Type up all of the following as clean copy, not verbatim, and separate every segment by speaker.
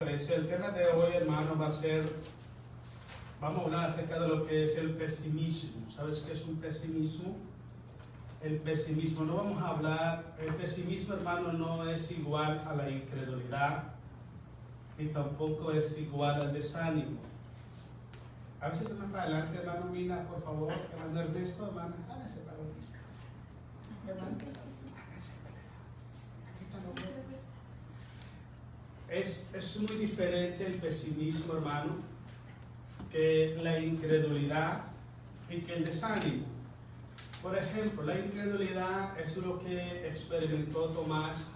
Speaker 1: El tema de hoy, hermano, vamos a hablar acerca de lo que es el pesimismo. ¿Sabes qué es un pesimismo? El pesimismo, no vamos a hablar, el pesimismo, hermano, no es igual a la incredulidad, ni tampoco es igual al desánimo. A veces se me para adelante, hermano Mina, por favor, hermano Ernesto, hermano, hágase para un día. Hermano, hágase. Aquí está lo bueno. Es muy diferente el pesimismo, hermano, que la incredulidad y que el desánimo. Por ejemplo, la incredulidad es lo que experimentó Tomás.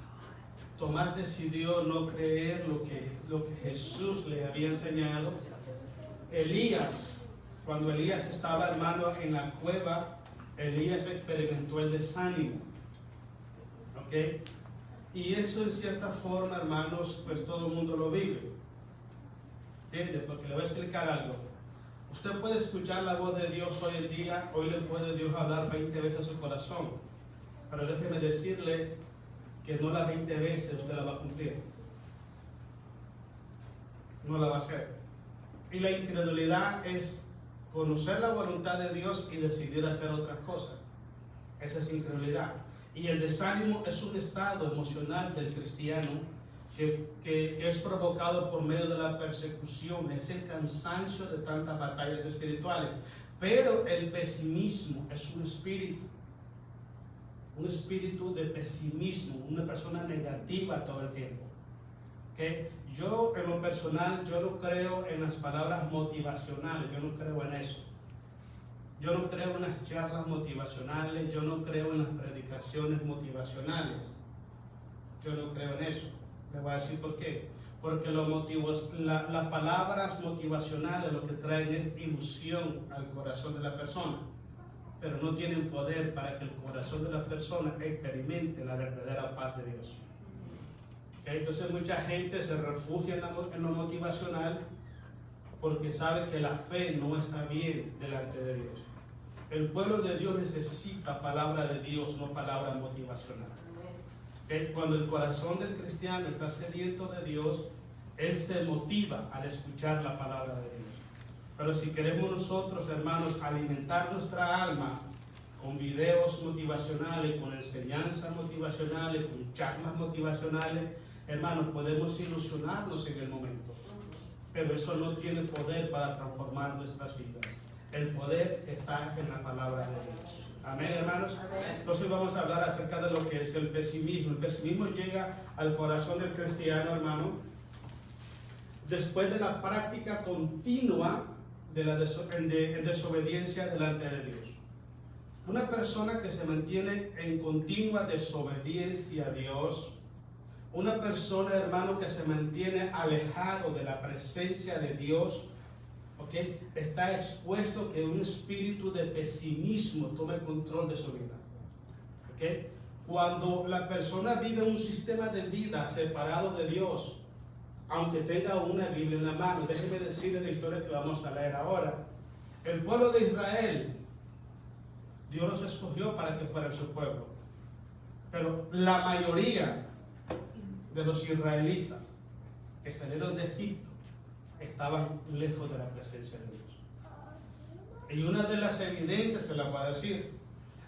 Speaker 1: Tomás decidió no creer lo que Jesús le había enseñado. Elías, cuando Elías estaba, hermano, en la cueva, Elías experimentó el desánimo. ¿Ok? Y eso en cierta forma, hermanos, pues todo el mundo lo vive. ¿Entiende? Porque le voy a explicar algo. Usted puede escuchar la voz de Dios hoy en día, hoy le puede Dios hablar 20 veces a su corazón. Pero déjeme decirle que no las 20 veces usted la va a cumplir. No la va a hacer. Y la incredulidad es conocer la voluntad de Dios y decidir hacer otras cosas. Esa es incredulidad. Y el desánimo es un estado emocional del cristiano que es provocado por medio de la persecución, es el cansancio de tantas batallas espirituales. Pero el pesimismo es un espíritu de pesimismo, una persona negativa todo el tiempo. ¿Okay? Yo, en lo personal, yo no creo en las palabras motivacionales, yo no creo en eso. Yo no creo en las charlas motivacionales, yo no creo en las predicaciones motivacionales. Yo no creo en eso. Le voy a decir por qué. Porque las palabras motivacionales lo que traen es ilusión al corazón de la persona, pero no tienen poder para que el corazón de la persona experimente la verdadera paz de Dios. ¿Okay? Entonces mucha gente se refugia en lo motivacional porque sabe que la fe no está bien delante de Dios. El pueblo de Dios necesita palabra de Dios, no palabra motivacional. ¿Okay? Cuando el corazón del cristiano está sediento de Dios, él se motiva al escuchar la palabra de Dios. Pero si queremos nosotros, hermanos, alimentar nuestra alma con videos motivacionales, con enseñanzas motivacionales, con charlas motivacionales, hermanos, podemos ilusionarnos en el momento. Pero eso no tiene poder para transformar nuestras vidas. El poder está en la palabra de Dios. Amén, hermanos. Amén. Entonces vamos a hablar acerca de lo que es el pesimismo. El pesimismo llega al corazón del cristiano, hermano, después de la práctica continua de la desobediencia delante de Dios. Una persona que se mantiene en continua desobediencia a Dios, una persona, hermano, que se mantiene alejado de la presencia de Dios, ¿okay? Está expuesto a que un espíritu de pesimismo tome el control de su vida. ¿Okay? Cuando la persona vive un sistema de vida separado de Dios, aunque tenga una Biblia en la mano, déjeme decirle la historia que vamos a leer ahora. El pueblo de Israel, Dios los escogió para que fueran su pueblo, pero la mayoría de los israelitas que salieron de Egipto estaban lejos de la presencia de Dios. Y una de las evidencias se la voy a decir.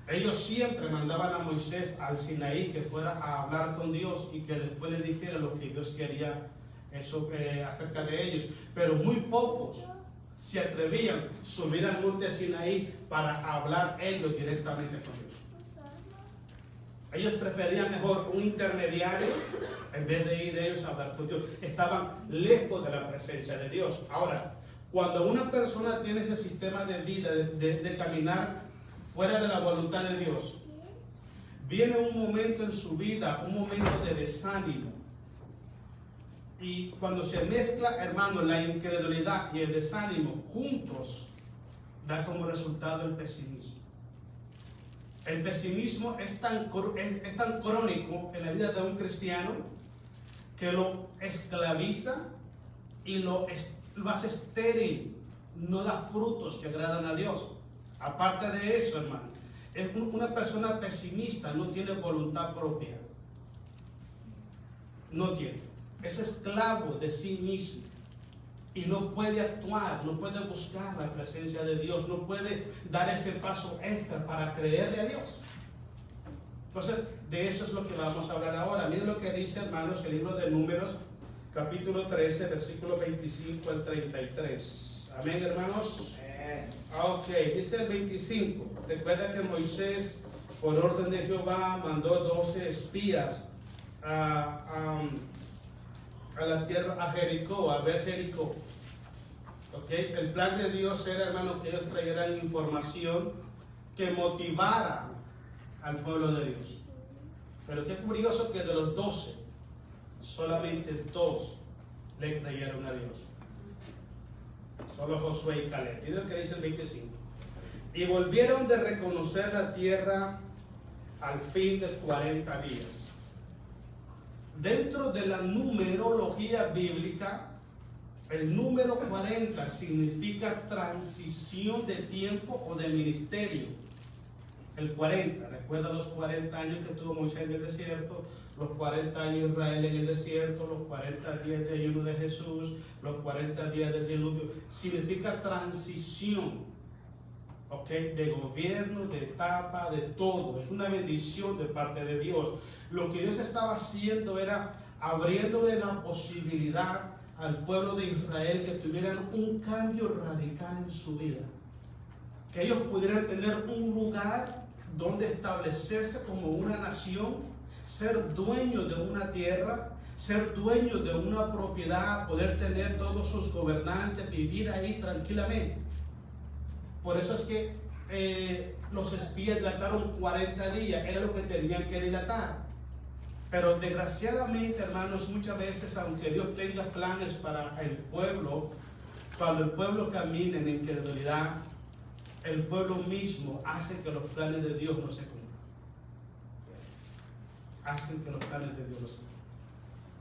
Speaker 1: Ellos siempre mandaban a Moisés al Sinaí que fuera a hablar con Dios y que después le dijera lo que Dios quería acerca de ellos. Pero muy pocos se atrevían a subir al monte Sinaí para hablar ellos directamente con Dios. Ellos preferían mejor un intermediario en vez de ir ellos a hablar con Dios. Estaban lejos de la presencia de Dios. Ahora, cuando una persona tiene ese sistema de vida, de caminar fuera de la voluntad de Dios, viene un momento en su vida, un momento de desánimo. Y cuando se mezcla, hermano, la incredulidad y el desánimo juntos, da como resultado el pesimismo. El pesimismo es tan crónico en la vida de un cristiano que lo esclaviza y lo hace estéril, no da frutos que agradan a Dios. Aparte de eso, hermano, una persona pesimista no tiene voluntad propia. No tiene. es esclavo de sí mismo y no puede actuar, no puede buscar la presencia de Dios, no puede dar ese paso extra para creerle a Dios. Entonces, de eso es lo que vamos a hablar ahora. Miren lo que dice, hermanos, el libro de Números, capítulo 13, versículo 25 al 33. Amén, hermanos. Ok, dice el 25. Recuerda que Moisés, por orden de Jehová, mandó 12 espías a la tierra, a Jericó, a ver Jericó. Okay. El plan de Dios era, hermano, que ellos trajeran información que motivara al pueblo de Dios. Pero qué curioso que de los 12, solamente 2 le creyeron a Dios. Solo Josué y Caleb. Miren lo que dice el 25. Y volvieron de reconocer la tierra al fin de 40 días. Dentro de la numerología bíblica, el número 40 significa transición de tiempo o de ministerio. El 40, recuerda los 40 años que tuvo Moisés en el desierto, los 40 años Israel en el desierto, los 40 días de ayuno de Jesús, los 40 días del diluvio. Significa transición, ¿ok? De gobierno, de etapa, de todo. Es una bendición de parte de Dios. Lo que Dios estaba haciendo era abriéndole la posibilidad al pueblo de Israel que tuvieran un cambio radical en su vida. Que ellos pudieran tener un lugar donde establecerse como una nación, ser dueños de una tierra, ser dueños de una propiedad, poder tener todos sus gobernantes, vivir ahí tranquilamente. Por eso es que los espías dilataron 40 días, era lo que tenían que dilatar. Pero desgraciadamente, hermanos, muchas veces, aunque Dios tenga planes para el pueblo, cuando el pueblo camina en incredulidad, el pueblo mismo hace que los planes de Dios no se cumplan. Hacen que los planes de Dios no se cumplan.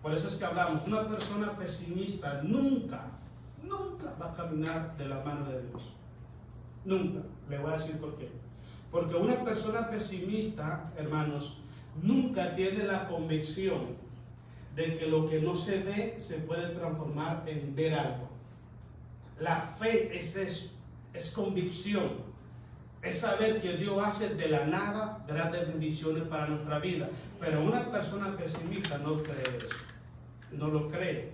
Speaker 1: Por eso es que hablamos, una persona pesimista nunca va a caminar de la mano de Dios. Nunca. Le voy a decir por qué. Porque una persona pesimista, hermanos, nunca tiene la convicción de que lo que no se ve se puede transformar en ver algo. La fe es eso, es convicción, es saber que Dios hace de la nada grandes bendiciones para nuestra vida. Pero una persona pesimista no cree eso, no lo cree,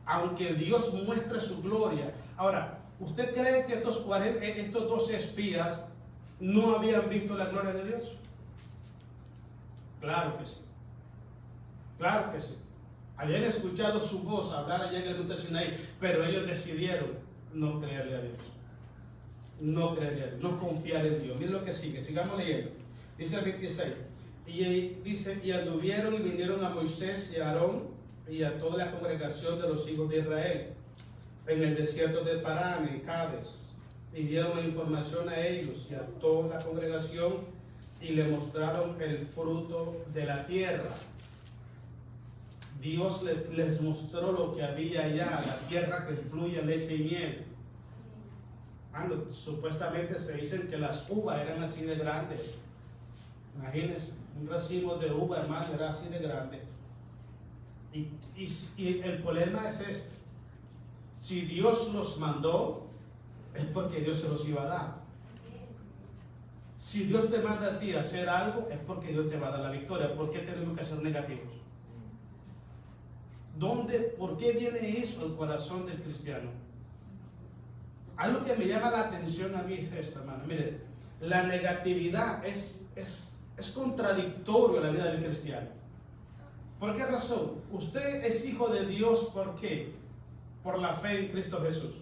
Speaker 1: aunque Dios muestre su gloria. Ahora, ¿usted cree que estos 12 espías no habían visto la gloria de Dios? Claro que sí. Claro que sí. Habían escuchado su voz hablar allá en el monte Sinaí, pero ellos decidieron no creerle a Dios. No creerle a Dios, no confiar en Dios. Miren lo que sigue, sigamos leyendo. Dice el 26. Y anduvieron y vinieron a Moisés y a Aarón y a toda la congregación de los hijos de Israel en el desierto de Parán, en Cades, y dieron la información a ellos y a toda la congregación y le mostraron el fruto de la tierra. Dios les mostró lo que había allá, la tierra que fluye leche y miel. Supuestamente se dicen que las uvas eran así de grandes. Imagínense, un racimo de uva, hermano, era así de grande. Y el problema es esto. Si Dios los mandó, es porque Dios se los iba a dar. Si Dios te manda a ti a hacer algo, es porque Dios te va a dar la victoria. ¿Por qué tenemos que ser negativos? ¿Por qué viene eso al corazón del cristiano? Algo que me llama la atención a mí es esto, hermano. Mire, la negatividad es contradictorio a la vida del cristiano. ¿Por qué razón? Usted es hijo de Dios, ¿por qué? Por la fe en Cristo Jesús.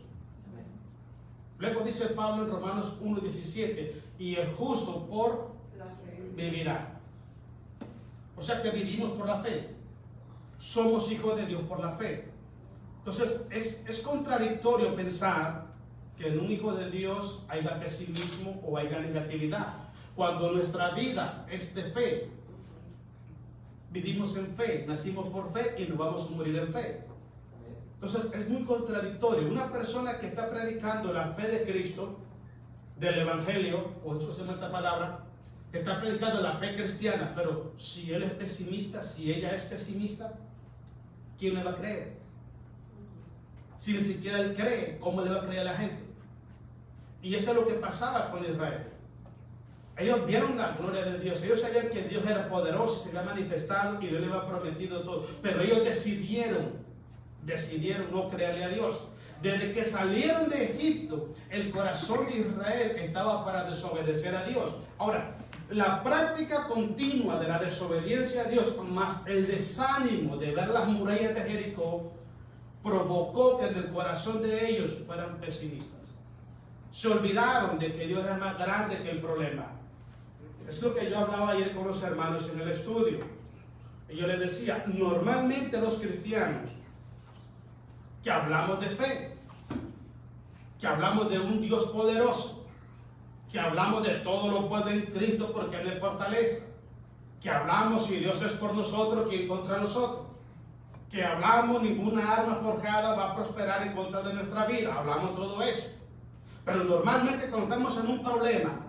Speaker 1: Luego dice Pablo en Romanos 1:17, y el justo por vivirá. O sea que vivimos por la fe. Somos hijos de Dios por la fe. Entonces es contradictorio pensar que en un hijo de Dios haya pesimismo o haya negatividad. Cuando nuestra vida es de fe, vivimos en fe, nacimos por fe y nos vamos a morir en fe. Entonces es muy contradictorio. Una persona que está predicando la fe de Cristo, del Evangelio, o escúcheme esta palabra, que está predicando la fe cristiana, pero si él es pesimista, si ella es pesimista, ¿quién le va a creer? Si ni siquiera él cree, ¿cómo le va a creer a la gente? Y eso es lo que pasaba con Israel. Ellos vieron la gloria de Dios. Ellos sabían que Dios era poderoso y se había manifestado y Dios les había prometido todo. Pero ellos decidieron no creerle a Dios. Desde que salieron de Egipto, el corazón de Israel estaba para desobedecer a Dios. Ahora, la práctica continua de la desobediencia a Dios, más el desánimo de ver las murallas de Jericó, provocó que en el corazón de ellos fueran pesimistas. Se olvidaron de que Dios era más grande que el problema. Es lo que yo hablaba ayer con los hermanos en el estudio. Y yo les decía, normalmente los cristianos que hablamos de fe, que hablamos de un Dios poderoso, que hablamos de todo lo puede en Cristo porque Él nos fortalece, que hablamos si Dios es por nosotros, ¿quién contra nosotros? Que hablamos ninguna arma forjada va a prosperar en contra de nuestra vida, hablamos todo eso. Pero normalmente cuando estamos en un problema,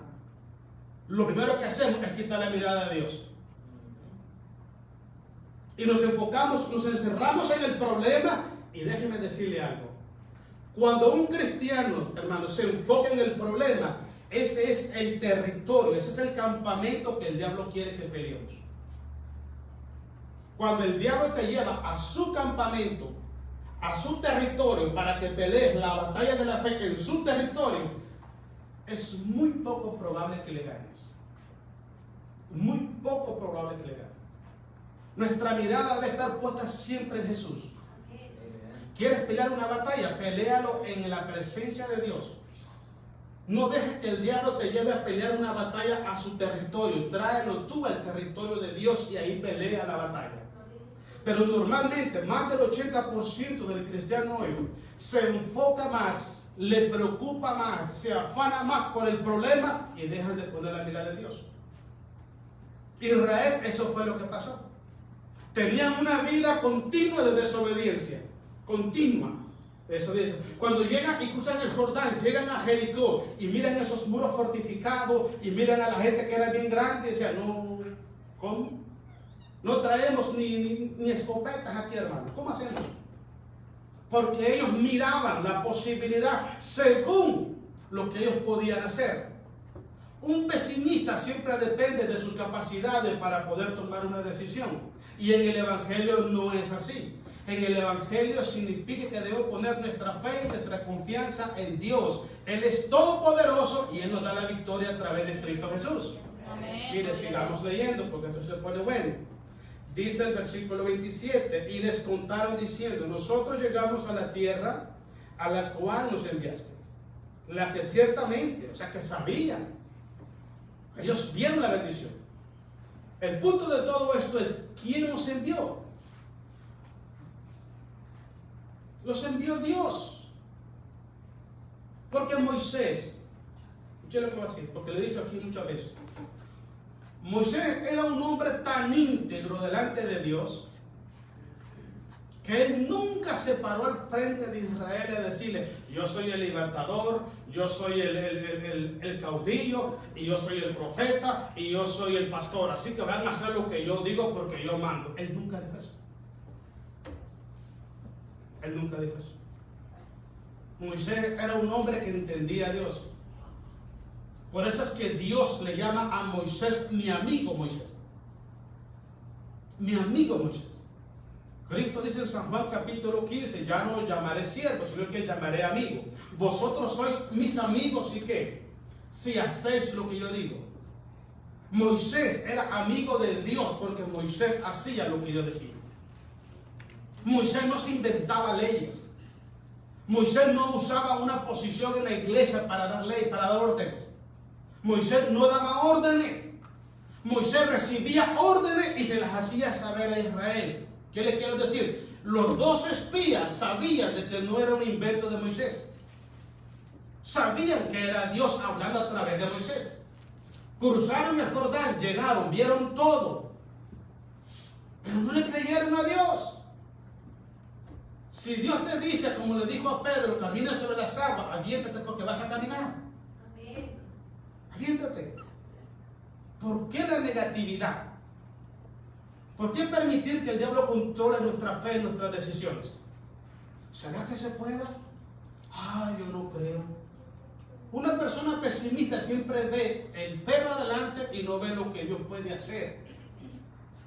Speaker 1: lo primero que hacemos es quitar la mirada de Dios. Y nos enfocamos, nos encerramos en el problema. Y déjeme decirle algo. Cuando un cristiano, hermano, se enfoca en el problema, ese es el territorio, ese es el campamento que el diablo quiere que peleemos. Cuando el diablo te lleva a su campamento, a su territorio, para que pelees la batalla de la fe en su territorio, es muy poco probable que le ganes. Muy poco probable que le ganes. Nuestra mirada debe estar puesta siempre en Jesús. ¿Quieres pelear una batalla? Peléalo en la presencia de Dios. No dejes que el diablo te lleve a pelear una batalla a su territorio. Tráelo tú al territorio de Dios y ahí pelea la batalla. Pero normalmente, más del 80% del cristiano hoy se enfoca más, le preocupa más, se afana más por el problema y dejan de poner la mirada de Dios. Israel, eso fue lo que pasó. Tenían una vida continua de desobediencia. Continua. Eso dice. Cuando llegan y cruzan el Jordán, llegan a Jericó y miran esos muros fortificados y miran a la gente que era bien grande y decían, no, ¿cómo? No traemos ni escopetas aquí, hermano. ¿Cómo hacemos? Porque ellos miraban la posibilidad según lo que ellos podían hacer. Un pesimista siempre depende de sus capacidades para poder tomar una decisión. Y en el Evangelio no es así. En el Evangelio significa que debemos poner nuestra fe y nuestra confianza en Dios. Él es todopoderoso y Él nos da la victoria a través de Cristo Jesús. Amén. Mire, sigamos leyendo porque esto se pone bueno. Dice el versículo 27, y les contaron diciendo, nosotros llegamos a la tierra a la cual nos enviaste. La que ciertamente, o sea que sabían. Ellos vieron la bendición. El punto de todo esto es, ¿quién nos envió? Los envió Dios. Porque Moisés, escuché lo que va a decir, porque lo he dicho aquí muchas veces. Moisés era un hombre tan íntegro delante de Dios que él nunca se paró al frente de Israel a decirle, yo soy el libertador, yo soy el caudillo, y yo soy el profeta, y yo soy el pastor, así que van a hacer lo que yo digo porque yo mando. Él nunca dijo eso. Él nunca dijo eso. Moisés era un hombre que entendía a Dios. Por eso es que Dios le llama a Moisés mi amigo Moisés. Mi amigo Moisés. Cristo dice en San Juan capítulo 15, ya no os llamaré siervo, sino que llamaré amigo. Vosotros sois mis amigos y ¿qué? Si hacéis lo que yo digo. Moisés era amigo de Dios porque Moisés hacía lo que Dios decía. Moisés no se inventaba leyes. Moisés no usaba una posición en la iglesia para dar ley, para dar órdenes. Moisés no daba órdenes. Moisés recibía órdenes y se las hacía saber a Israel. ¿Qué le quiero decir? Los dos espías sabían de que no era un invento de Moisés. Sabían que era Dios hablando a través de Moisés. Cruzaron el Jordán, llegaron, vieron todo. Pero no le creyeron a Dios. Si Dios te dice, como le dijo a Pedro, camina sobre las aguas, aviéntate porque vas a caminar. Amén. Aviéntate. ¿Por qué la negatividad? ¿Por qué permitir que el diablo controle nuestra fe, nuestras decisiones? ¿Será que se pueda? Yo no creo. Una persona pesimista siempre ve el pero adelante y no ve lo que Dios puede hacer.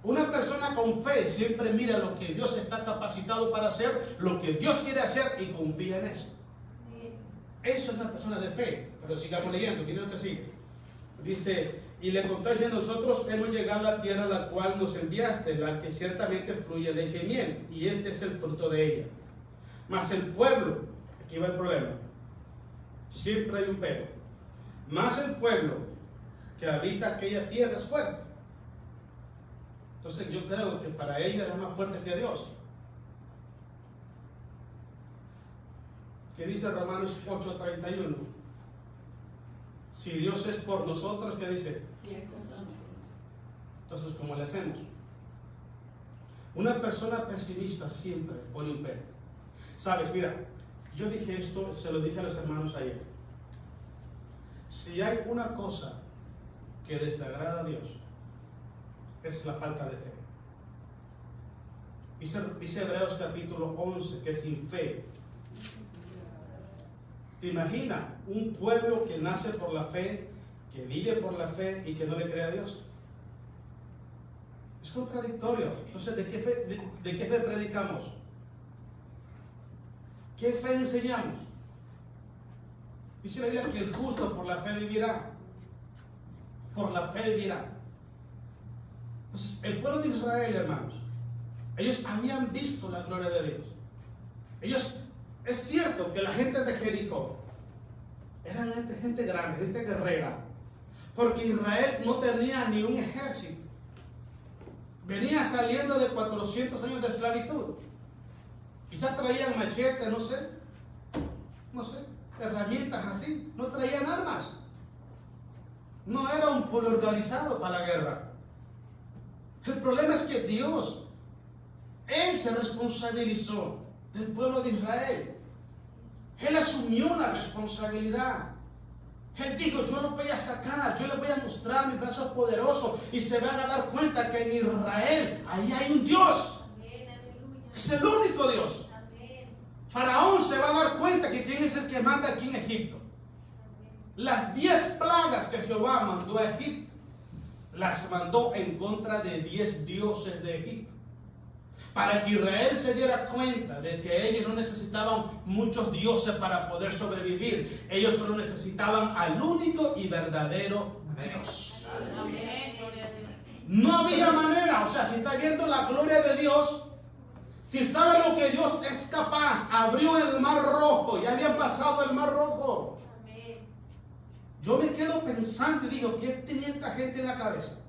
Speaker 1: Una persona con fe siempre mira lo que Dios está capacitado para hacer, lo que Dios quiere hacer y confía en eso. Eso es una persona de fe. Pero sigamos leyendo, ¿quién es lo que sigue? Dice, y le contáis: nosotros hemos llegado a la tierra a la cual nos enviaste, la que ciertamente fluye leche y miel, y este es el fruto de ella. Mas el pueblo, aquí va el problema, siempre hay un pero, mas el pueblo que habita aquella tierra es fuerte. Entonces yo creo que para ellos era más fuerte que Dios. ¿Qué dice Romanos 8:31? Si Dios es por nosotros, ¿qué dice? Entonces, ¿cómo le hacemos? Una persona pesimista siempre pone un pero. Sabes, mira, yo dije esto, se lo dije a los hermanos ayer. Si hay una cosa que desagrada a Dios, es la falta de fe. Dice Hebreos capítulo 11 que sin fe. ¿Te imaginas un pueblo que nace por la fe, que vive por la fe y que no le cree a Dios? Es contradictorio. Entonces, ¿de qué fe predicamos? ¿Qué fe enseñamos? Dice la Biblia que el justo por la fe vivirá. Por la fe vivirá. Entonces, el pueblo de Israel, hermanos, ellos habían visto la gloria de Dios. Es cierto que la gente de Jericó eran gente grande, gente guerrera, porque Israel no tenía ni un ejército. Venía saliendo de 400 años de esclavitud. Quizás traían machetes, no sé, herramientas así. No traían armas. No era un pueblo organizado para la guerra. El problema es que Dios, Él se responsabilizó del pueblo de Israel. Él asumió la responsabilidad. Él dijo: yo lo voy a sacar, yo le voy a mostrar mi brazo poderoso, y se van a dar cuenta que en Israel ahí hay un Dios. Es el único Dios. Faraón se va a dar cuenta que quién es el que manda aquí en Egipto. Las 10 plagas que Jehová mandó a Egipto, las mandó en contra de 10 dioses de Egipto, para que Israel se diera cuenta de que ellos no necesitaban muchos dioses para poder sobrevivir. Ellos solo necesitaban al único y verdadero Dios. No había manera. O sea, si está viendo la gloria de Dios, si sabe lo que Dios es capaz, abrió el mar rojo, ya habían pasado el mar rojo. Yo me quedo pensando y digo: ¿qué tenía esta gente en la cabeza?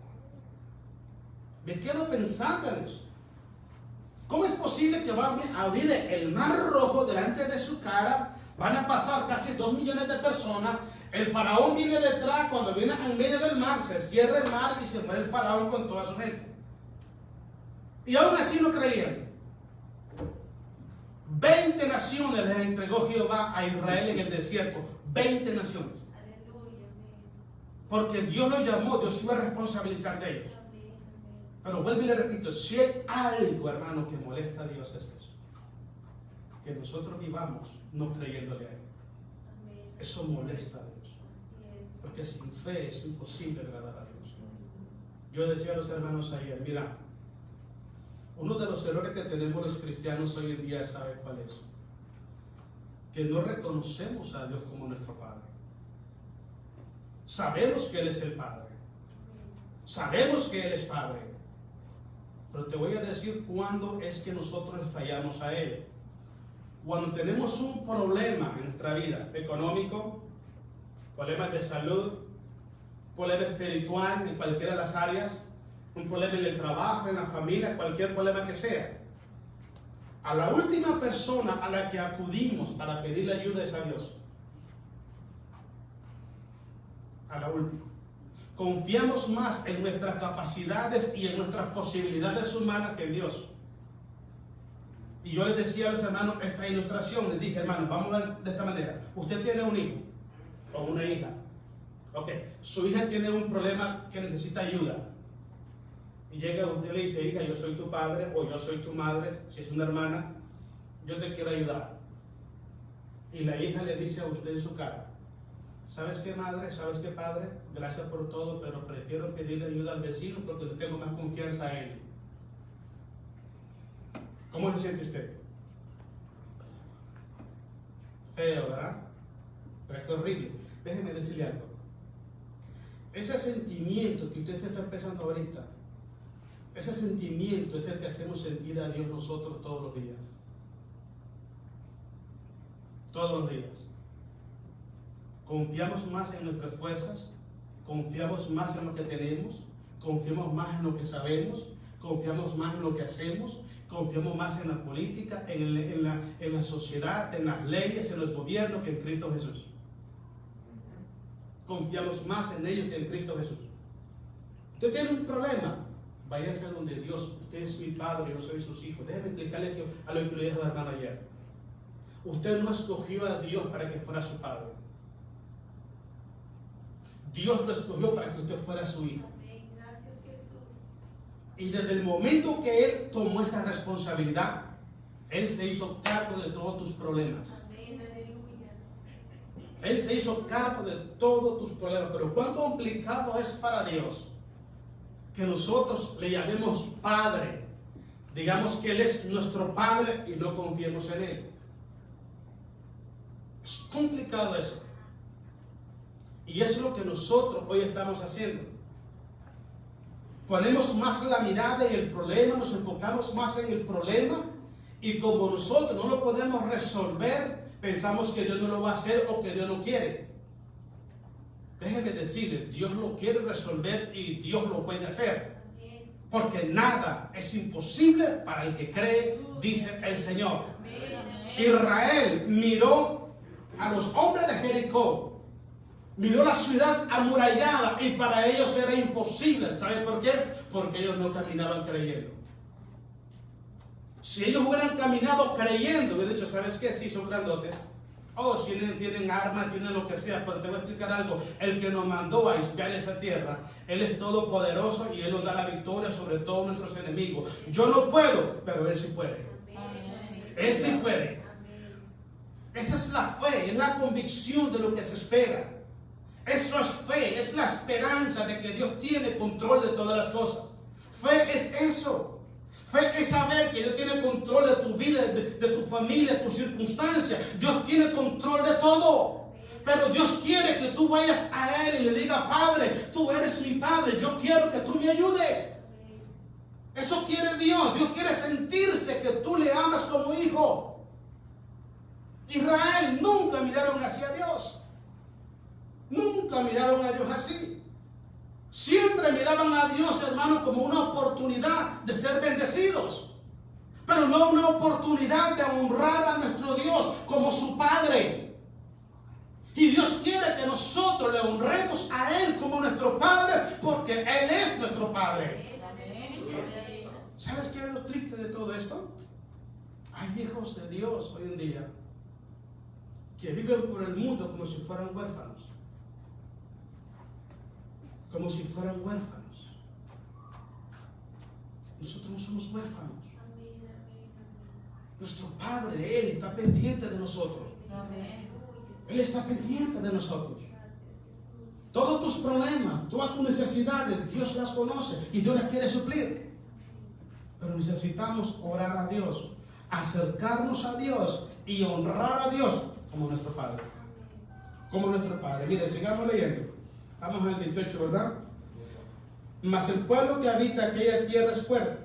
Speaker 1: Me quedo pensando en eso. ¿Cómo es posible que van a abrir el mar rojo delante de su cara? Van a pasar casi 2 millones de personas. El faraón viene detrás. Cuando viene en medio del mar, se cierra el mar y se muere el faraón con toda su gente. Y aún así no creían. 20 naciones les entregó Jehová a Israel en el desierto. 20 naciones. Porque Dios los llamó, Dios iba a responsabilizar de ellos. Pero vuelvo y le repito: si hay algo, hermano, que molesta a Dios, es eso. Que nosotros vivamos no creyéndole a Él. Eso molesta a Dios. Porque sin fe es imposible agradar a Dios. Yo decía a los hermanos ayer: mira, uno de los errores que tenemos los cristianos hoy en día, ¿sabe cuál es? Que no reconocemos a Dios como nuestro Padre. Sabemos que Él es el Padre. Sabemos que Él es Padre. Pero te voy a decir cuándo es que nosotros le fallamos a Él. Cuando tenemos un problema en nuestra vida, económico, problemas de salud, problema espiritual en cualquiera de las áreas, un problema en el trabajo, en la familia, cualquier problema que sea. A la última persona a la que acudimos para pedirle ayuda es a Dios. A la última. Confiamos más en nuestras capacidades y en nuestras posibilidades humanas que en Dios. Y yo les decía a los hermanos esta ilustración. Les dije: hermanos, vamos a ver de esta manera. Usted tiene un hijo o una hija. Ok, su hija tiene un problema que necesita ayuda. y llega usted y le dice, hija, yo soy tu padre o yo soy tu madre, si es una hermana, yo te quiero ayudar. Y la hija le dice a usted en su cara, ¿sabes qué, madre? ¿Sabes qué, padre? Gracias por todo, pero prefiero pedirle ayuda al vecino porque tengo más confianza en él. ¿Cómo se siente usted? Feo, ¿verdad? Pero es que horrible. Déjeme decirle algo. Ese sentimiento que usted está empezando ahorita, ese sentimiento es el que hacemos sentir a Dios nosotros todos los días. Todos los días. Confiamos más en nuestras fuerzas, confiamos más en lo que tenemos, confiamos más en lo que sabemos, confiamos más en lo que hacemos, confiamos más en la política, en la sociedad, en las leyes, en los gobiernos que en Cristo Jesús. Confiamos más en ellos que en Cristo Jesús. Usted tiene un problema, váyase a donde Dios. Usted es mi padre, yo soy sus hijos. Déjeme explicarle a lo que le dijo la hermana ayer. Usted no escogió a Dios para que fuera su padre. Dios lo escogió para que usted fuera su hijo. Y desde el momento que Él tomó esa responsabilidad, Él se hizo cargo de todos tus problemas. Él se hizo cargo de todos tus problemas. Pero cuán complicado es para Dios que nosotros le llamemos Padre. Digamos que Él es nuestro Padre y no confiemos en Él. Es complicado eso. Y eso es lo que nosotros hoy estamos haciendo. Ponemos más la mirada en el problema, nos enfocamos más en el problema, y como nosotros no lo podemos resolver, pensamos que Dios no lo va a hacer o que Dios no quiere. Déjeme decirle, Dios lo quiere resolver y Dios lo puede hacer. Porque nada es imposible para el que cree, dice el Señor. Israel miró a los hombres de Jericó, miró la ciudad amurallada y para ellos era imposible. ¿Sabe por qué? Porque ellos no caminaban creyendo. Si ellos hubieran caminado creyendo, hubieran dicho, ¿sabes qué? Sí, son grandotes. Oh, si tienen armas, tienen lo que sea, pero te voy a explicar algo. El que nos mandó a espiar esa tierra, Él es todopoderoso y Él nos da la victoria sobre todos nuestros enemigos. Yo no puedo, pero Él sí puede. Él sí puede. Esa es la fe, es la convicción de lo que se espera. Eso es fe, es la esperanza de que Dios tiene control de todas las cosas. Fe es eso. Fe es saber que Dios tiene control de tu vida, de tu familia, de tus circunstancias. Dios tiene control de todo. Pero Dios quiere que tú vayas a Él y le digas, Padre, tú eres mi Padre, yo quiero que tú me ayudes. Eso quiere Dios. Dios quiere sentirse que tú le amas como hijo. Israel nunca miraron hacia Dios. Nunca miraron a Dios así. Siempre miraban a Dios, hermano, como una oportunidad de ser bendecidos. Pero no una oportunidad de honrar a nuestro Dios como su Padre. Y Dios quiere que nosotros le honremos a Él como nuestro Padre, porque Él es nuestro Padre. ¿Sabes qué es lo triste de todo esto? Hay hijos de Dios hoy en día que viven por el mundo como si fueran huérfanos. Como si fueran huérfanos. Nosotros no somos huérfanos. Nuestro Padre, Él está pendiente de nosotros. Él está pendiente de nosotros. Todos tus problemas, todas tus necesidades, Dios las conoce y Dios las quiere suplir. Pero necesitamos orar a Dios, acercarnos a Dios y honrar a Dios como nuestro Padre. Como nuestro Padre. Mire, sigamos leyendo. Estamos en el 28, ¿verdad? Mas el pueblo que habita aquella tierra es fuerte,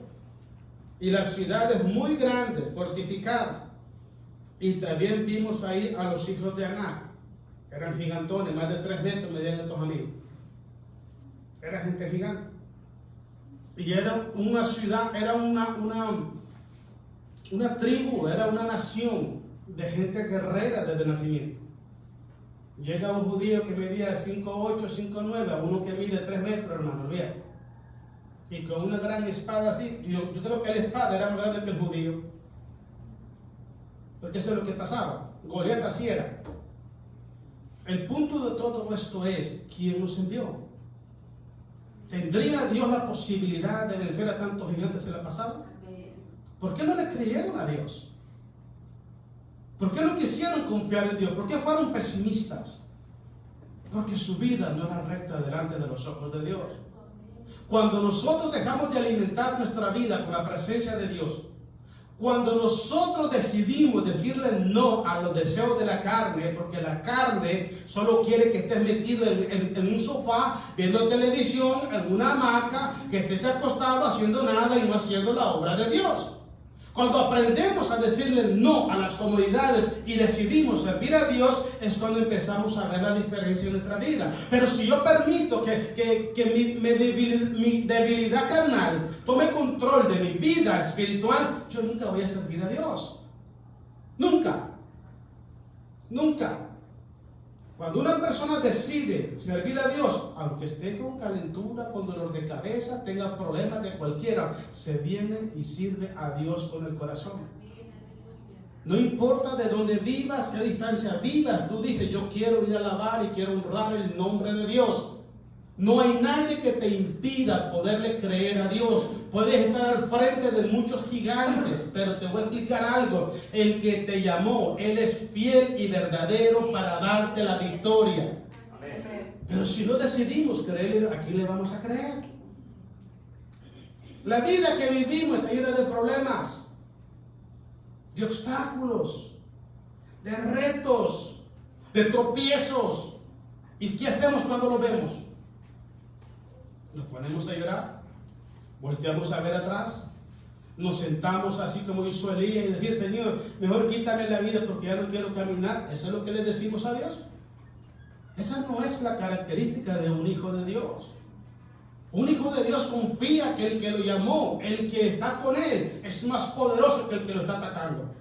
Speaker 1: y la ciudad es muy grande, fortificada. Y también vimos ahí a los hijos de Anac. Eran gigantones, más de 3 metros medían estos amigos. Era gente gigante. Y era una ciudad, era una tribu, era una nación de gente guerrera desde el nacimiento. Llega un judío que medía 5'8", 5'9", a uno que mide 3 metros, hermano, olvídate. Y con una gran espada así, yo creo que la espada era más grande que el judío. Porque eso es lo que pasaba. Goliat así era. El punto de todo esto es, ¿quién nos envió? ¿Tendría Dios la posibilidad de vencer a tantos gigantes en la pasada? ¿Por qué no le creyeron a Dios? ¿Por qué no quisieron confiar en Dios? ¿Por qué fueron pesimistas? Porque su vida no era recta delante de los ojos de Dios. Cuando nosotros dejamos de alimentar nuestra vida con la presencia de Dios, cuando nosotros decidimos decirle no a los deseos de la carne, porque la carne solo quiere que estés metido en un sofá, viendo televisión, en una hamaca, que estés acostado haciendo nada y no haciendo la obra de Dios. Cuando aprendemos a decirle no a las comodidades y decidimos servir a Dios, es cuando empezamos a ver la diferencia en nuestra vida. Pero si yo permito que mi debilidad carnal tome control de mi vida espiritual, yo nunca voy a servir a Dios. Nunca. Nunca. Cuando una persona decide servir a Dios, aunque esté con calentura, con dolor de cabeza, tenga problemas de cualquiera, se viene y sirve a Dios con el corazón. No importa de dónde vivas, qué distancia vivas, tú dices, yo quiero ir a alabar y quiero honrar el nombre de Dios. No hay nadie que te impida poderle creer a Dios. Puedes estar al frente de muchos gigantes, pero te voy a explicar algo. El que te llamó, Él es fiel y verdadero para darte la victoria. Amén. Pero si no decidimos creerle, ¿a quién le vamos a creer? La vida que vivimos está llena de problemas, de obstáculos, de retos, de tropiezos. ¿Y qué hacemos cuando lo vemos? Nos ponemos a llorar, volteamos a ver atrás, nos sentamos así como hizo Elías y decir, Señor, mejor quítame la vida porque ya no quiero caminar. ¿Eso es lo que le decimos a Dios? Esa no es la característica de un hijo de Dios. Un hijo de Dios confía que el que lo llamó, el que está con él, es más poderoso que el que lo está atacando.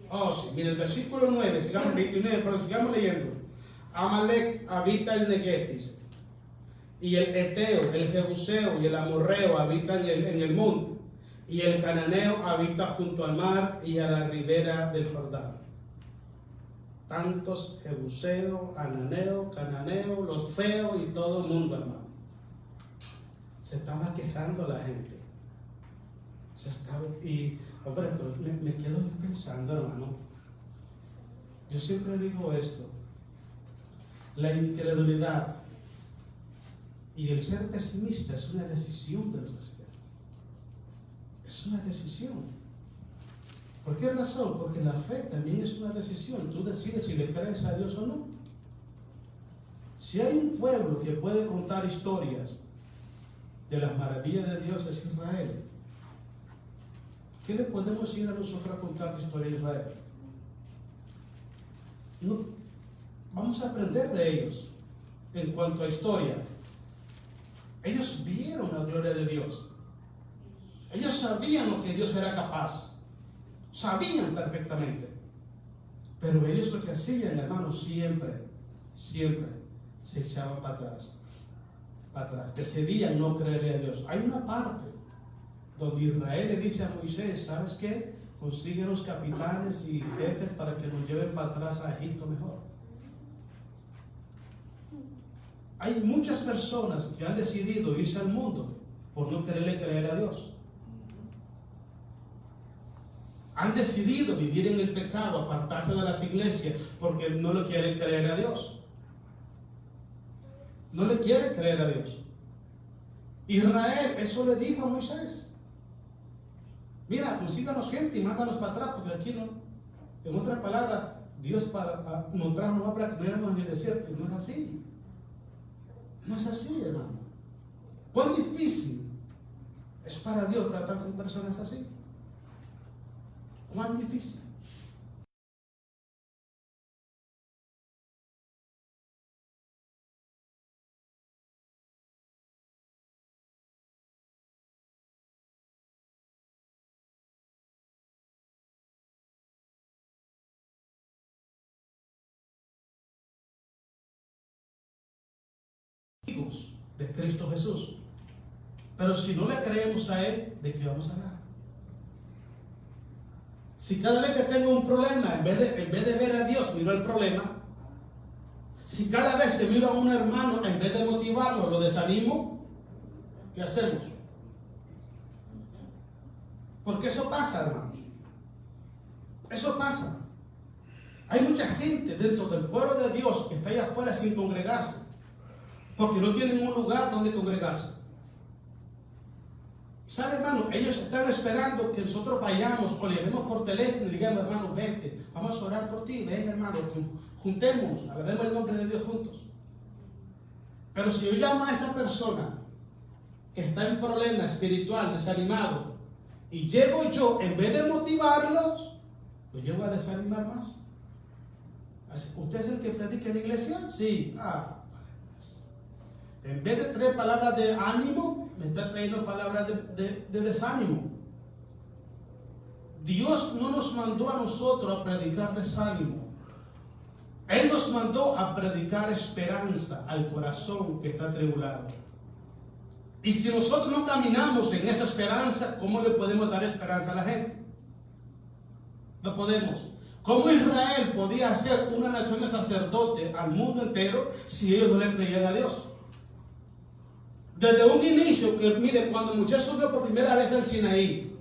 Speaker 1: Oh, sí, mira el versículo 9, sigamos, 29, pero sigamos leyendo. Amalek habita el Negev, y el Eteo, el Jebuseo y el Amorreo habitan en el monte, y el Cananeo habita junto al mar y a la ribera del Jordán. Tantos Jebuseo, Cananeo, los feos y todo el mundo, hermano. Se estaba quejando la gente. Hombre, pero me quedo pensando, hermano. Yo siempre digo esto. La incredulidad y el ser pesimista es una decisión de los cristianos. Es una decisión. ¿Por qué razón? Porque la fe también es una decisión. Tú decides si le crees a Dios o no. Si hay un pueblo que puede contar historias de las maravillas de Dios, es Israel. ¿Qué le podemos ir a nosotros a contar de historia de Israel? No, vamos a aprender de ellos en cuanto a historia. Ellos vieron la gloria de Dios. Ellos sabían lo que Dios era capaz. Sabían perfectamente. Pero ellos lo que hacían, hermanos, siempre se echaban para atrás. Decidían no creerle a Dios. Hay una parte donde Israel le dice a Moisés, ¿sabes qué? Consíguenos capitanes y jefes para que nos lleven para atrás a Egipto mejor. Hay muchas personas que han decidido irse al mundo por no quererle creer a Dios. Han decidido vivir en el pecado, apartarse de las iglesias porque no le quieren creer a Dios. No le quiere creer a Dios. Israel, eso le dijo a Moisés. Mira, consíganos gente y mándanos para atrás, porque aquí no. En otras palabras, Dios nos trajo nomás para que muriéramos en el desierto. Y no es así. No es así, hermano. ¿Cuán difícil es para Dios tratar con personas así? ¿Cuán difícil? De Cristo Jesús. Pero si no le creemos a Él, ¿de qué vamos a hablar? Si cada vez que tengo un problema, en vez de ver a Dios, miro el problema. Si cada vez que miro a un hermano, en vez de motivarlo, lo desanimo, ¿qué hacemos? Porque eso pasa, hermanos. Eso pasa. Hay mucha gente dentro del pueblo de Dios que está allá afuera sin congregarse, porque no tienen un lugar donde congregarse. ¿Sabe, hermano? Ellos están esperando que nosotros vayamos o le vemos por teléfono y digamos, hermano, vete, vamos a orar por ti, venga, hermano, juntemos, alabemos el nombre de Dios juntos. Pero si yo llamo a esa persona que está en problema espiritual, desanimado, y llego yo, en vez de motivarlos, lo llevo a desanimar más. ¿Usted es el que predica en la iglesia? Sí. En vez de traer palabras de ánimo, me está trayendo palabras de desánimo. Dios no nos mandó a nosotros a predicar desánimo. Él nos mandó a predicar esperanza al corazón que está atribulado. Y si nosotros no caminamos en esa esperanza, ¿cómo le podemos dar esperanza a la gente? No podemos. ¿Cómo Israel podía ser una nación de sacerdotes al mundo entero si ellos no le creían a Dios? Desde un inicio, que mire, cuando Moisés subió por primera vez al Sinaí,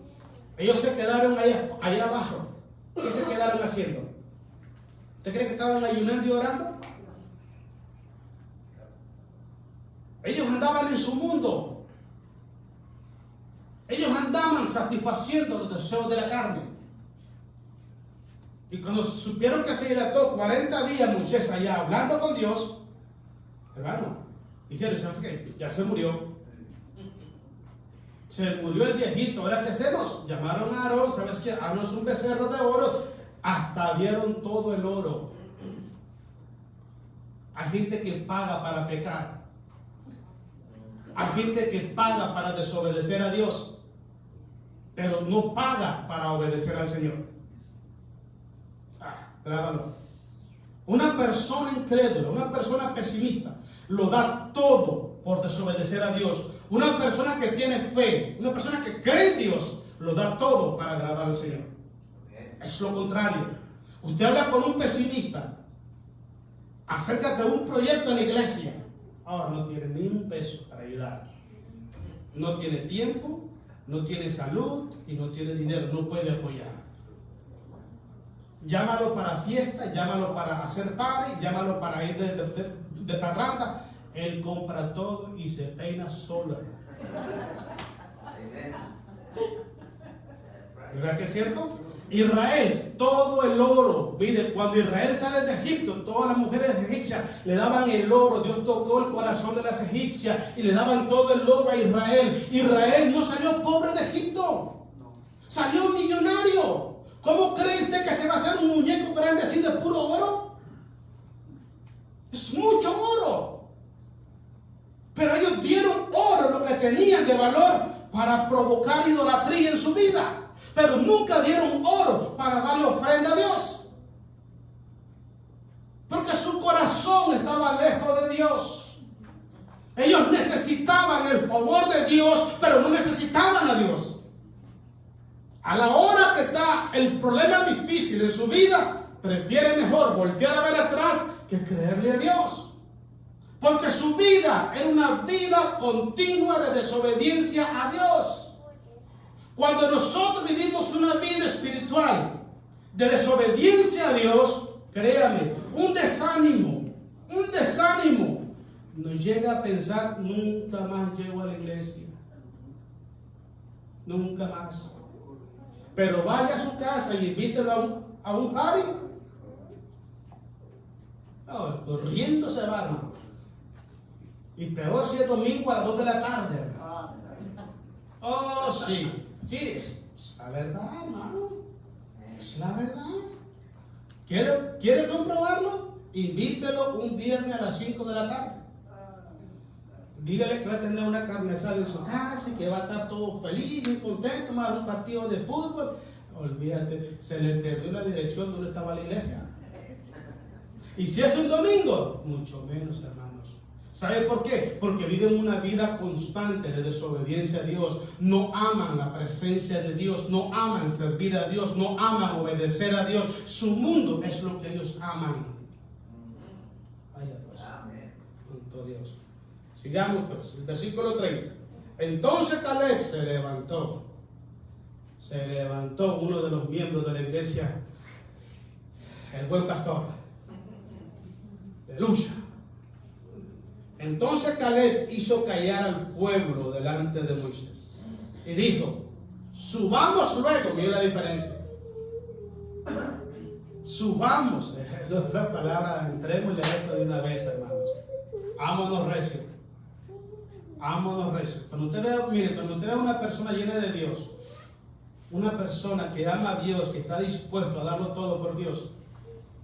Speaker 1: ellos se quedaron allá abajo. ¿Qué se quedaron haciendo? ¿Usted cree que estaban ayunando y orando? Ellos andaban en su mundo. Ellos andaban satisfaciendo los deseos de la carne. Y cuando supieron que se dilató 40 días Moisés allá hablando con Dios, hermano, dijeron, ¿sabes qué? Ya se murió. Se murió el viejito, ¿ahora qué hacemos? Llamaron a Aarón, ¿sabes qué? Haznos un becerro de oro. Hasta dieron todo el oro. Hay gente que paga para pecar. Hay gente que paga para desobedecer a Dios, pero no paga para obedecer al Señor. Grábalo. Una persona incrédula, una persona pesimista, lo da todo por desobedecer a Dios. Una persona que tiene fe, una persona que cree en Dios, lo da todo para agradar al Señor. Es lo contrario. Usted habla con un pesimista acerca de un proyecto en la iglesia. Ahora no tiene ni un peso para ayudar. No tiene tiempo, no tiene salud y no tiene dinero, no puede apoyar. Llámalo para fiesta, llámalo para hacer party, llámalo para ir de parranda. Él compra todo y se peina solo. ¿Verdad que es cierto? Israel, todo el oro. Mire, cuando Israel sale de Egipto, todas las mujeres egipcias le daban el oro. Dios tocó el corazón de las egipcias y le daban todo el oro a Israel. Israel no salió pobre de Egipto, salió millonario. ¿Cómo cree usted que se va a hacer un muñeco grande así de puro oro? Es mucho oro. Pero ellos dieron oro, lo que tenían de valor, para provocar idolatría en su vida. Pero nunca dieron oro para darle ofrenda a Dios. Porque su corazón estaba lejos de Dios. Ellos necesitaban el favor de Dios, pero no necesitaban a Dios. A la hora que está el problema difícil en su vida, prefiere mejor voltear a ver atrás que creerle a Dios. Porque su vida era una vida continua de desobediencia a Dios. Cuando nosotros vivimos una vida espiritual de desobediencia a Dios, créame, un desánimo, nos llega a pensar, nunca más llego a la iglesia. Nunca más. Pero vaya a su casa y invítelo a un party. No, corriendo se va, hermano. Y peor si es domingo a las 2 de la tarde, hermano. Oh, sí. Sí, es la verdad, hermano. Es la verdad. ¿Quiere comprobarlo? Invítelo un viernes a las 5 de la tarde. Dígale que va a tener una carne asada en su casa y que va a estar todo feliz, muy contento, más un partido de fútbol. Olvídate, se le perdió la dirección donde estaba la iglesia. Y si es un domingo, mucho menos, hermanos. ¿Sabe por qué? Porque viven una vida constante de desobediencia a Dios. No aman la presencia de Dios, no aman servir a Dios, no aman obedecer a Dios. Su mundo es lo que ellos aman. Vaya pues. Santo Dios. Sigamos pues, el versículo 30. Entonces Caleb se levantó uno de los miembros de la iglesia, el buen pastor. Aleluya. Entonces Caleb hizo callar al pueblo delante de Moisés y dijo: subamos luego. Mira la diferencia. Subamos, es otra palabra, entremos en esto de una vez, hermanos. Ámonos recio. Ámonos recio. Cuando usted vea una persona llena de Dios, una persona que ama a Dios, que está dispuesto a darlo todo por Dios,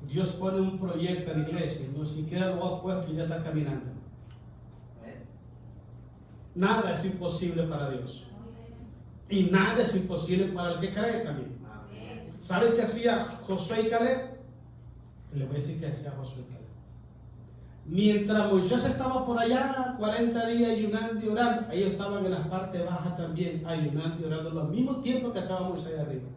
Speaker 1: Dios pone un proyecto en la iglesia, no siquiera lo ha puesto y ya está caminando. Nada es imposible para Dios. Y nada es imposible para el que cree también. ¿Sabe qué hacía Josué y Caleb? Le voy a decir qué hacía Josué y Caleb. Mientras Moisés estaba por allá 40 días ayunando y orando, ellos estaban en la parte baja también ayunando y orando al mismo tiempo que estaba Moisés allá arriba.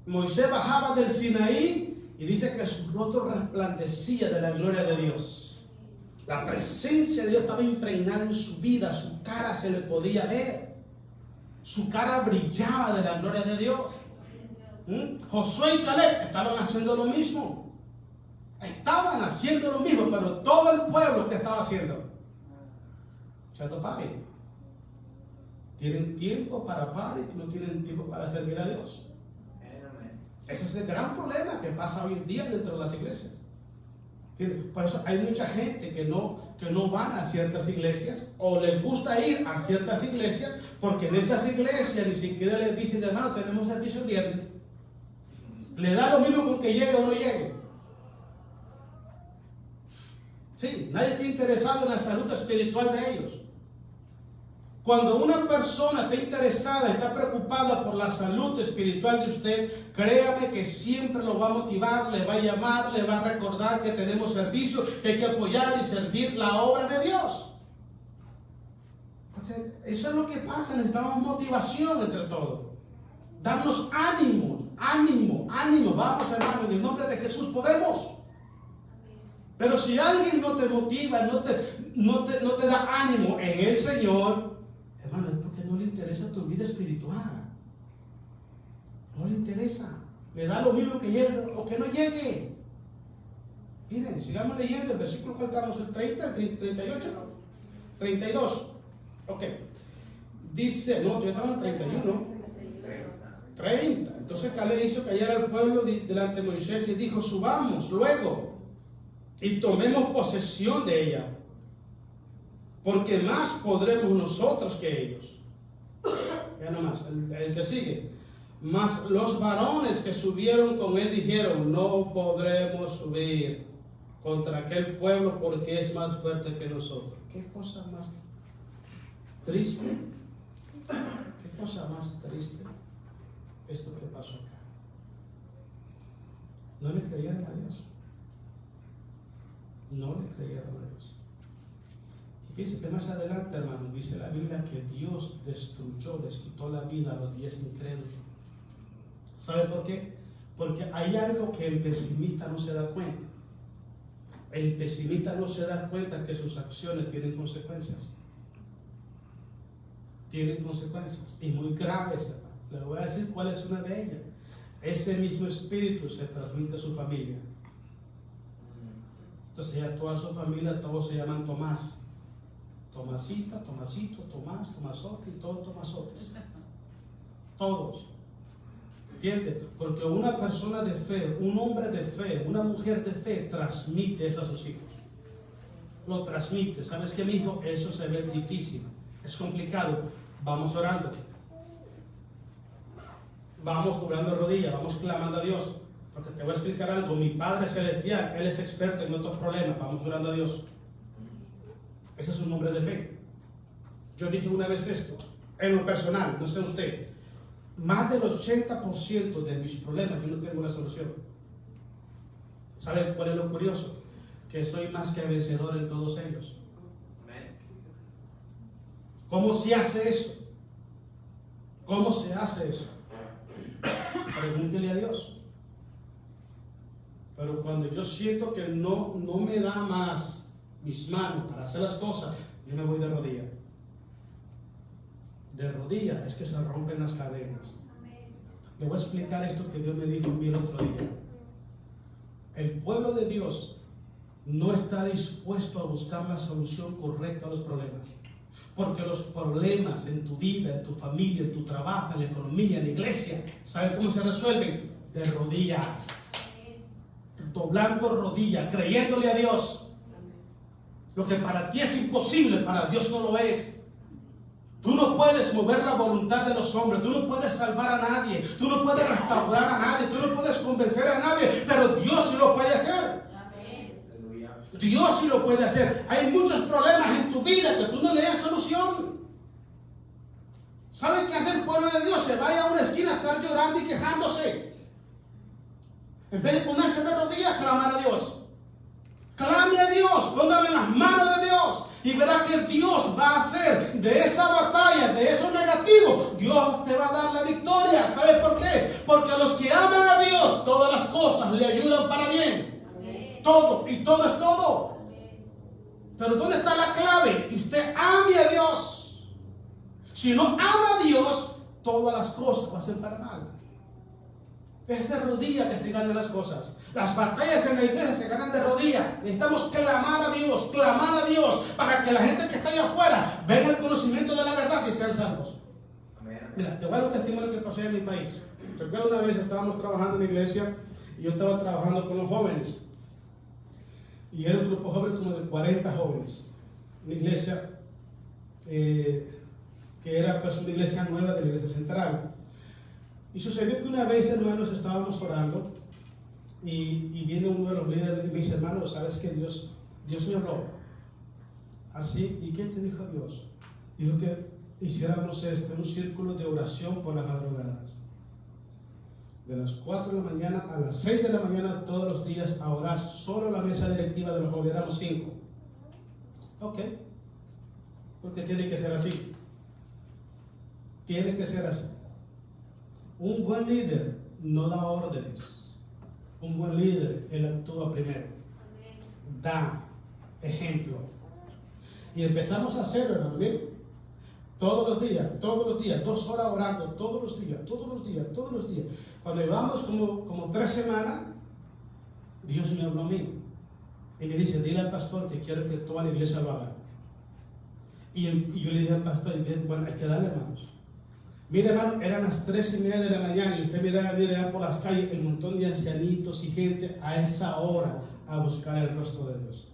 Speaker 1: Moisés bajaba del Sinaí y dice que su rostro resplandecía de la gloria de Dios. La presencia de Dios estaba impregnada en su vida, su cara se le podía ver. Su cara brillaba de la gloria de Dios. Josué y Caleb estaban haciendo lo mismo. Estaban haciendo lo mismo, pero todo el pueblo que estaba haciendo. Chato pari. Tienen tiempo para pari, no tienen tiempo para servir a Dios. Ese es el gran problema que pasa hoy en día dentro de las iglesias. Por eso hay mucha gente que no van a ciertas iglesias o les gusta ir a ciertas iglesias porque en esas iglesias ni siquiera les dicen, hermano, tenemos servicio el viernes. Le da lo mismo con que llegue o no llegue. Sí, nadie está interesado en la salud espiritual de ellos. Cuando una persona está interesada, está preocupada por la salud espiritual de usted, créame que siempre lo va a motivar, le va a llamar, le va a recordar que tenemos servicio, que hay que apoyar y servir la obra de Dios. Porque eso es lo que pasa, necesitamos motivación entre todos. Darnos ánimo, vamos hermano, en el nombre de Jesús podemos. Pero si alguien no te motiva, no te da ánimo en el Señor, hermano, es porque no le interesa tu vida espiritual. No le interesa. Le da lo mismo que llegue o que no llegue. Miren, sigamos leyendo el versículo que estamos, el 30, el 38, 32. Ok. Dice, no, yo estaba en el 31. 30. Entonces Caleb hizo callar al pueblo delante de Moisés y dijo: subamos luego y tomemos posesión de ella, porque más podremos nosotros que ellos. Ya nomás, el que sigue. Mas los varones que subieron con él dijeron: no podremos subir contra aquel pueblo porque es más fuerte que nosotros. ¿Qué cosa más triste? ¿Qué cosa más triste? Esto que pasó acá. No le creyeron a Dios. No le creyeron a Dios. Y fíjense que más adelante, hermano, dice la Biblia que Dios destruyó, les quitó la vida a los 10 incrédulos. ¿Sabe por qué? Porque hay algo que el pesimista no se da cuenta. El pesimista no se da cuenta que sus acciones tienen consecuencias. Tienen consecuencias. Y muy graves, hermano. Le voy a decir cuál es una de ellas. Ese mismo espíritu se transmite a su familia. Entonces ya toda su familia, todos se llaman Tomás. Tomasita, Tomasito, Tomás, Tomasote y todos Tomasotes. Todos. ¿Entiendes? Porque una persona de fe, un hombre de fe, una mujer de fe transmite eso a sus hijos. Lo transmite. ¿Sabes qué, mi hijo? Eso se ve difícil. Es complicado. Vamos orando. Vamos doblando rodillas, vamos clamando a Dios. Porque te voy a explicar algo. Mi Padre Celestial, Él es experto en otros problemas. Vamos orando a Dios. Ese es un hombre de fe. Yo dije una vez esto, en lo personal, no sé usted, más del 80% de mis problemas yo no tengo una solución. ¿Saben cuál es lo curioso? Que soy más que vencedor en todos ellos. ¿Cómo se hace eso? ¿Cómo se hace eso? Pregúntele a Dios. Pero cuando yo siento que no me da más mis manos para hacer las cosas, yo me voy de rodillas. de rodillas es que se rompen las cadenas. Le voy a explicar esto que Dios me dijo a mí el otro día. El pueblo de Dios no está dispuesto a buscar la solución correcta a los problemas. Porque los problemas en tu vida, en tu familia, en tu trabajo, en la economía, en la iglesia, ¿saben cómo se resuelven? De rodillas. Doblando rodillas, creyéndole a Dios. Lo que para ti es imposible, para Dios no lo es. Tú no puedes mover la voluntad de los hombres, tú no puedes salvar a nadie, tú no puedes restaurar a nadie, tú no puedes convencer a nadie, pero Dios sí lo puede hacer. Dios sí lo puede hacer. Hay muchos problemas en tu vida que tú no le das solución. ¿Saben qué hace el pueblo de Dios? Se vaya a una esquina a estar llorando y quejándose. En vez de ponerse de rodillas, clamar a Dios. Clame a Dios, póngale en las manos de Dios y verá que Dios va a hacer de esa batalla, de eso negativo, Dios te va a dar la victoria. ¿Sabe por qué? Porque a los que aman a Dios, todas las cosas le ayudan para bien. Amén. Todo, y todo es todo. Amén. Pero ¿dónde está la clave? Que usted ame a Dios. Si no ama a Dios, todas las cosas van a ser para mal. Es de rodilla que se ganan las cosas. Las batallas en la iglesia se ganan de rodilla. Necesitamos clamar a Dios para que la gente que está allá afuera venga al conocimiento de la verdad y sean salvos. Amén. Mira, te voy a dar un testimonio que pasó en mi país. Recuerdo una vez estábamos trabajando en la iglesia y yo estaba trabajando con los jóvenes. Y era un grupo joven como de 40 jóvenes. Una iglesia que era pues una iglesia nueva de la iglesia central. Y sucedió que una vez, hermanos, estábamos orando y viene uno de los líderes y me dice: hermano, ¿sabes que Dios me habló? Así, ¿y qué te dijo Dios? Dijo que hiciéramos un círculo de oración por las madrugadas. De las 4 de la mañana a las 6 de la mañana todos los días a orar. Solo la mesa directiva de los jóvenes, éramos 5. Ok, porque tiene que ser así. Tiene que ser así. Un buen líder no da órdenes. Un buen líder, él actúa primero. Da ejemplo. Y empezamos a hacerlo, hermano. Miren, todos los días, 2 horas orando, todos los días. Cuando llevamos como 3 semanas, Dios me habló a mí. Y me dice: dile al pastor que quiero que toda la iglesia lo haga. Y yo le dije al pastor: bueno, hay que darle, hermanos. Mire, hermano, eran las 3:30 de la mañana y usted miraba por las calles el montón de ancianitos y gente a esa hora a buscar el rostro de Dios.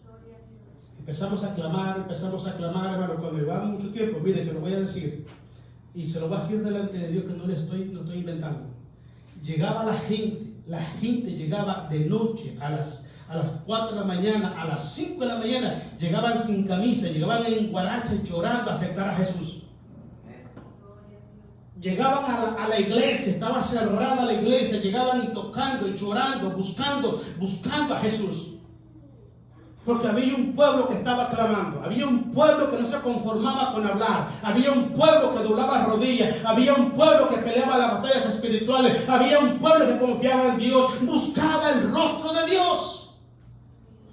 Speaker 1: Empezamos a clamar, hermano. Cuando llevamos mucho tiempo, mire, se lo voy a decir y se lo voy a decir delante de Dios, que no estoy inventando. Llegaba la gente llegaba de noche a las 4 de la mañana, a las 5 de la mañana, llegaban sin camisa, llegaban en guaracha llorando a aceptar a Jesús. Llegaban a la iglesia, estaba cerrada la iglesia, llegaban y tocando y llorando, buscando a Jesús. Porque había un pueblo que estaba clamando, había un pueblo que no se conformaba con hablar, había un pueblo que doblaba rodillas, había un pueblo que peleaba las batallas espirituales, había un pueblo que confiaba en Dios, buscaba el rostro de Dios.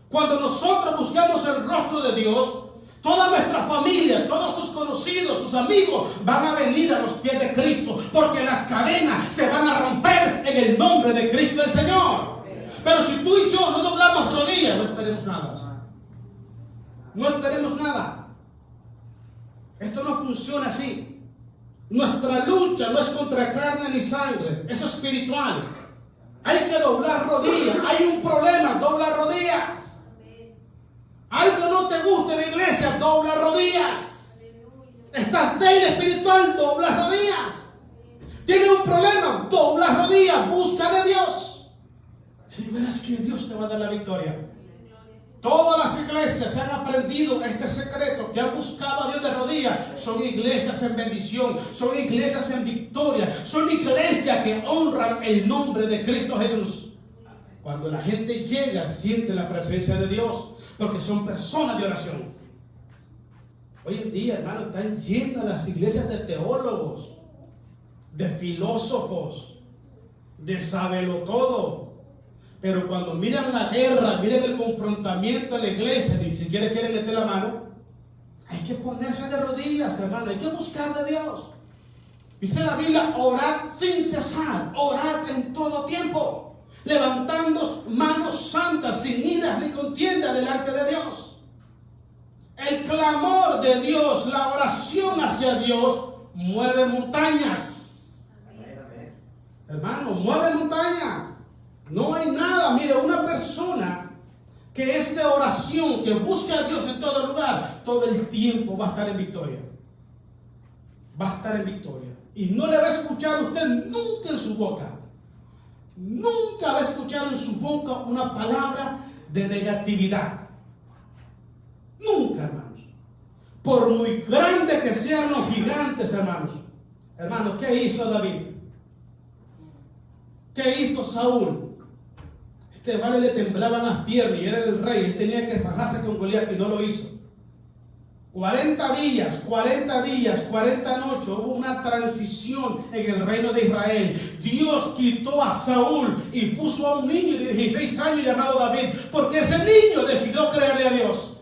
Speaker 1: Cuando nosotros buscamos el rostro de Dios, toda nuestra familia, todos sus conocidos, sus amigos van a venir a los pies de Cristo, porque las cadenas se van a romper en el nombre de Cristo el Señor. Pero si tú y yo no doblamos rodillas, no esperemos nada. No esperemos nada. Esto no funciona así. Nuestra lucha no es contra carne ni sangre, es espiritual. Hay que doblar rodillas. Hay un problema, dobla rodillas. Algo no te gusta en la iglesia, dobla rodillas. Estás débil espiritual, dobla rodillas. Tienes un problema, dobla rodillas, busca de Dios. Y verás que Dios te va a dar la victoria. Todas las iglesias se han aprendido este secreto, que han buscado a Dios de rodillas. Son iglesias en bendición, son iglesias en victoria, son iglesias que honran el nombre de Cristo Jesús. Cuando la gente llega, siente la presencia de Dios, porque son personas de oración. Hoy en día, hermano, están llenas las iglesias de teólogos, de filósofos, de sabelotodo. Pero cuando miran la guerra, miran el confrontamiento en la iglesia, ni siquiera quieren meter la mano. Hay que ponerse de rodillas, hermano, hay que buscar de Dios. Dice la Biblia, orad sin cesar, orad en todo tiempo, levantando manos santas, sin iras ni contienda delante de Dios. El clamor de Dios, la oración hacia Dios, mueve montañas. Hermano, mueve montañas. No hay nada, mire, una persona que es de oración, que busca a Dios en todo lugar, todo el tiempo va a estar en victoria. Va a estar en victoria. Y no le va a escuchar a usted nunca en su boca. Nunca va a escuchar en su boca una palabra de negatividad. Nunca, hermanos. Por muy grande que sean los gigantes, hermanos. Hermanos, ¿qué hizo David? ¿Qué hizo Saúl? Este vale le temblaban las piernas y era el rey. Él tenía que fajarse con Goliat y no lo hizo. 40 días, 40 noches, hubo una transición en el reino de Israel. Dios quitó a Saúl y puso a un niño de 16 años llamado David, porque ese niño decidió creerle a Dios.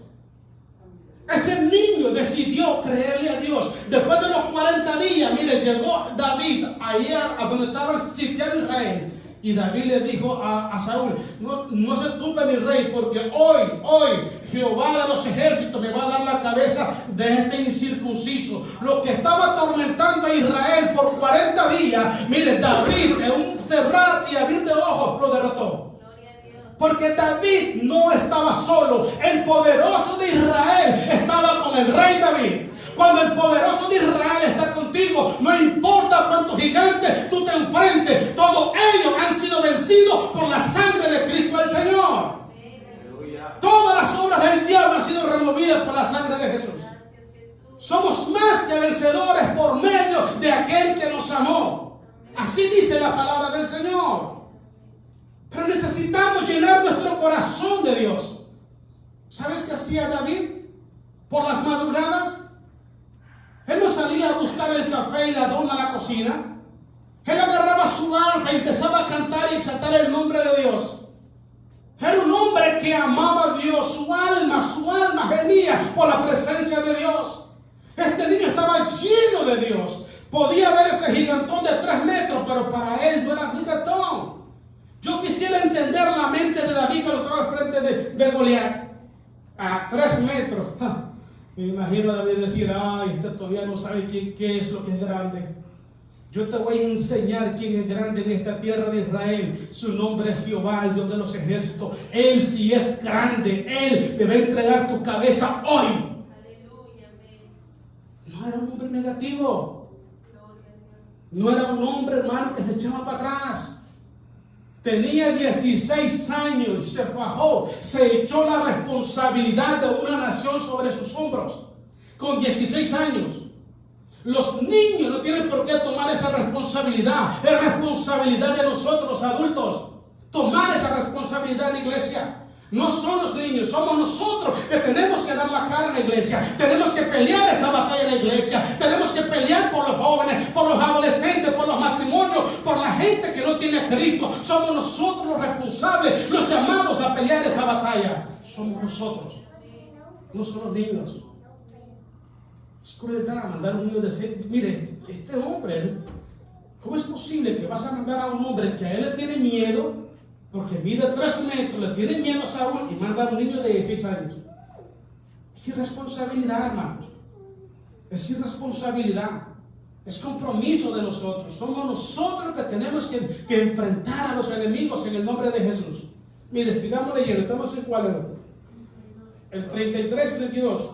Speaker 1: Ese niño decidió creerle a Dios. Después de los 40 días, mire, llegó David ahí a donde estaba sitiado Israel. Y David le dijo a Saúl, no se turbe mi rey, porque hoy Jehová de los ejércitos me va a dar la cabeza de este incircunciso. Lo que estaba atormentando a Israel por 40 días, mire, David en un cerrar y abrir de ojos lo derrotó. Porque David no estaba solo, el poderoso de Israel estaba con el rey David. Cuando el poderoso de Israel está contigo, no importa cuántos gigantes tú te enfrentes, todos ellos han sido vencidos por la sangre de Cristo el Señor. Todas las obras del diablo han sido removidas por la sangre de Jesús. Somos más que vencedores por medio de aquel que nos amó. Así dice la palabra del Señor. Pero necesitamos llenar nuestro corazón de Dios. ¿Sabes qué hacía David por las madrugadas? Él no salía a buscar el café y la dona a la cocina. Él agarraba su arpa y empezaba a cantar y exaltar el nombre de Dios. Era un hombre que amaba a Dios. Su alma gemía por la presencia de Dios. Este niño estaba lleno de Dios. Podía ver ese gigantón de 3 metros, pero para él no era gigantón. Yo quisiera entender la mente de David que lo estaba al frente de Goliat. A 3 metros. Me imagino a David decir, ay, este todavía no sabe qué es lo que es grande. Yo te voy a enseñar quién es grande en esta tierra de Israel. Su nombre es Jehová, el Dios de los ejércitos. Él sí es grande. Él te va a entregar tu cabeza hoy. Aleluya, amén. No era un hombre negativo. No era un hombre, hermano, que se echaba para atrás. Tenía 16 años, se fajó, se echó la responsabilidad de una nación sobre sus hombros. Con 16 años. Los niños no tienen por qué tomar esa responsabilidad. Es responsabilidad de nosotros, los adultos, tomar esa responsabilidad en la iglesia. No son los niños, somos nosotros que tenemos que dar la cara en la iglesia. Tenemos que pelear esa batalla en la iglesia. Tenemos que pelear por los jóvenes, por los adolescentes, por los matrimonios, por la gente que no tiene a Cristo. Somos nosotros los responsables, los llamados a pelear esa batalla. Somos nosotros, no son los niños. Es crueldad mandar a un niño de ser. Mire, este hombre, ¿cómo es posible que vas a mandar a un hombre que a él le tiene miedo? Porque mide 3 metros, le tiene miedo a Saúl y manda a un niño de 16 años. Es irresponsabilidad, hermanos. Es irresponsabilidad. Es compromiso de nosotros. Somos nosotros que tenemos que enfrentar a los enemigos en el nombre de Jesús. Mire, sigamos leyendo. Estamos en cuál otro. El 33 y 32.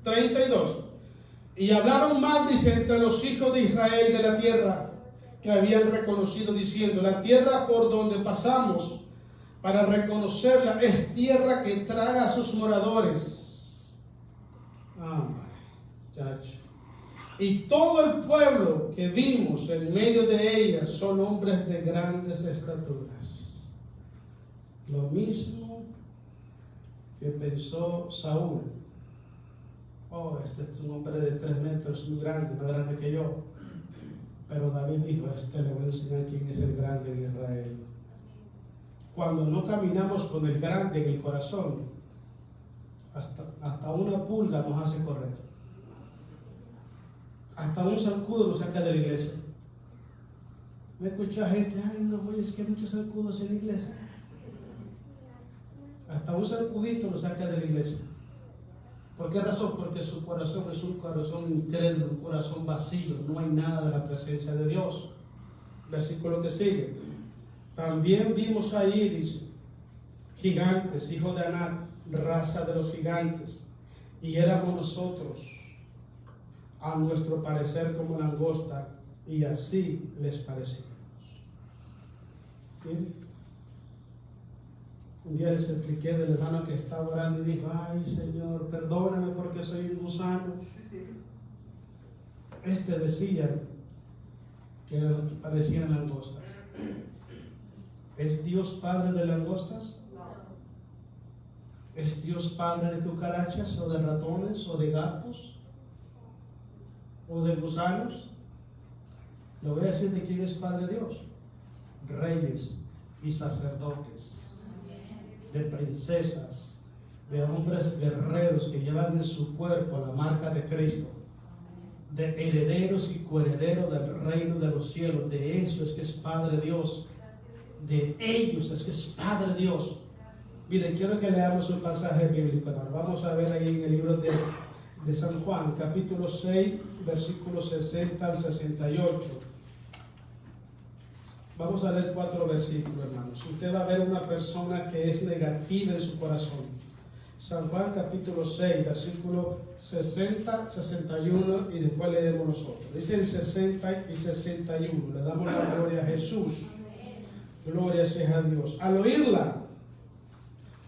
Speaker 1: 32. Y hablaron mal, dice, entre los hijos de Israel de la tierra que habían reconocido, diciendo: la tierra por donde pasamos para reconocerla es tierra que traga a sus moradores. Y todo el pueblo que vimos en medio de ella son hombres de grandes estaturas. Lo mismo que pensó Saúl. Oh, este es un hombre de 3 metros, muy grande, más grande que yo. Pero David dijo: le voy a enseñar quién es el grande en Israel. Cuando no caminamos con el grande en el corazón, hasta una pulga nos hace correr. Hasta un zancudo lo saca de la iglesia. Me escucha gente, ay no, güey, es que hay muchos zancudos en la iglesia. Hasta un zancudito lo saca de la iglesia. ¿Por qué razón? Porque su corazón es un corazón incrédulo, un corazón vacío, no hay nada de la presencia de Dios. Versículo que sigue. También vimos ahí, dice, gigantes, hijos de Anak, raza de los gigantes, y éramos nosotros, a nuestro parecer, como langosta, y así les parecíamos. ¿Sí? Un día les expliqué del hermano que estaba orando y dijo, ay Señor, perdóname porque soy un gusano. Este decía que parecían langostas. ¿Es Dios padre de langostas? ¿Es Dios padre de cucarachas o de ratones o de gatos o de gusanos? Le voy a decir de quién es Padre Dios. Reyes y sacerdotes, de princesas, de hombres guerreros que llevan en su cuerpo la marca de Cristo, de herederos y coherederos del reino de los cielos. De eso es que es Padre Dios. De ellos es que es Padre Dios. Miren, quiero que leamos un pasaje bíblico. Vamos a ver ahí en el libro de San Juan, capítulo 6, versículos 60 al 68. Vamos a leer 4 versículos, hermanos. Usted va a ver una persona que es negativa en su corazón. San Juan, capítulo 6, versículo 60, 61, y después leemos nosotros. Dice el 60 y 61. Le damos la gloria a Jesús. Gloria sea a Dios. Al oírla,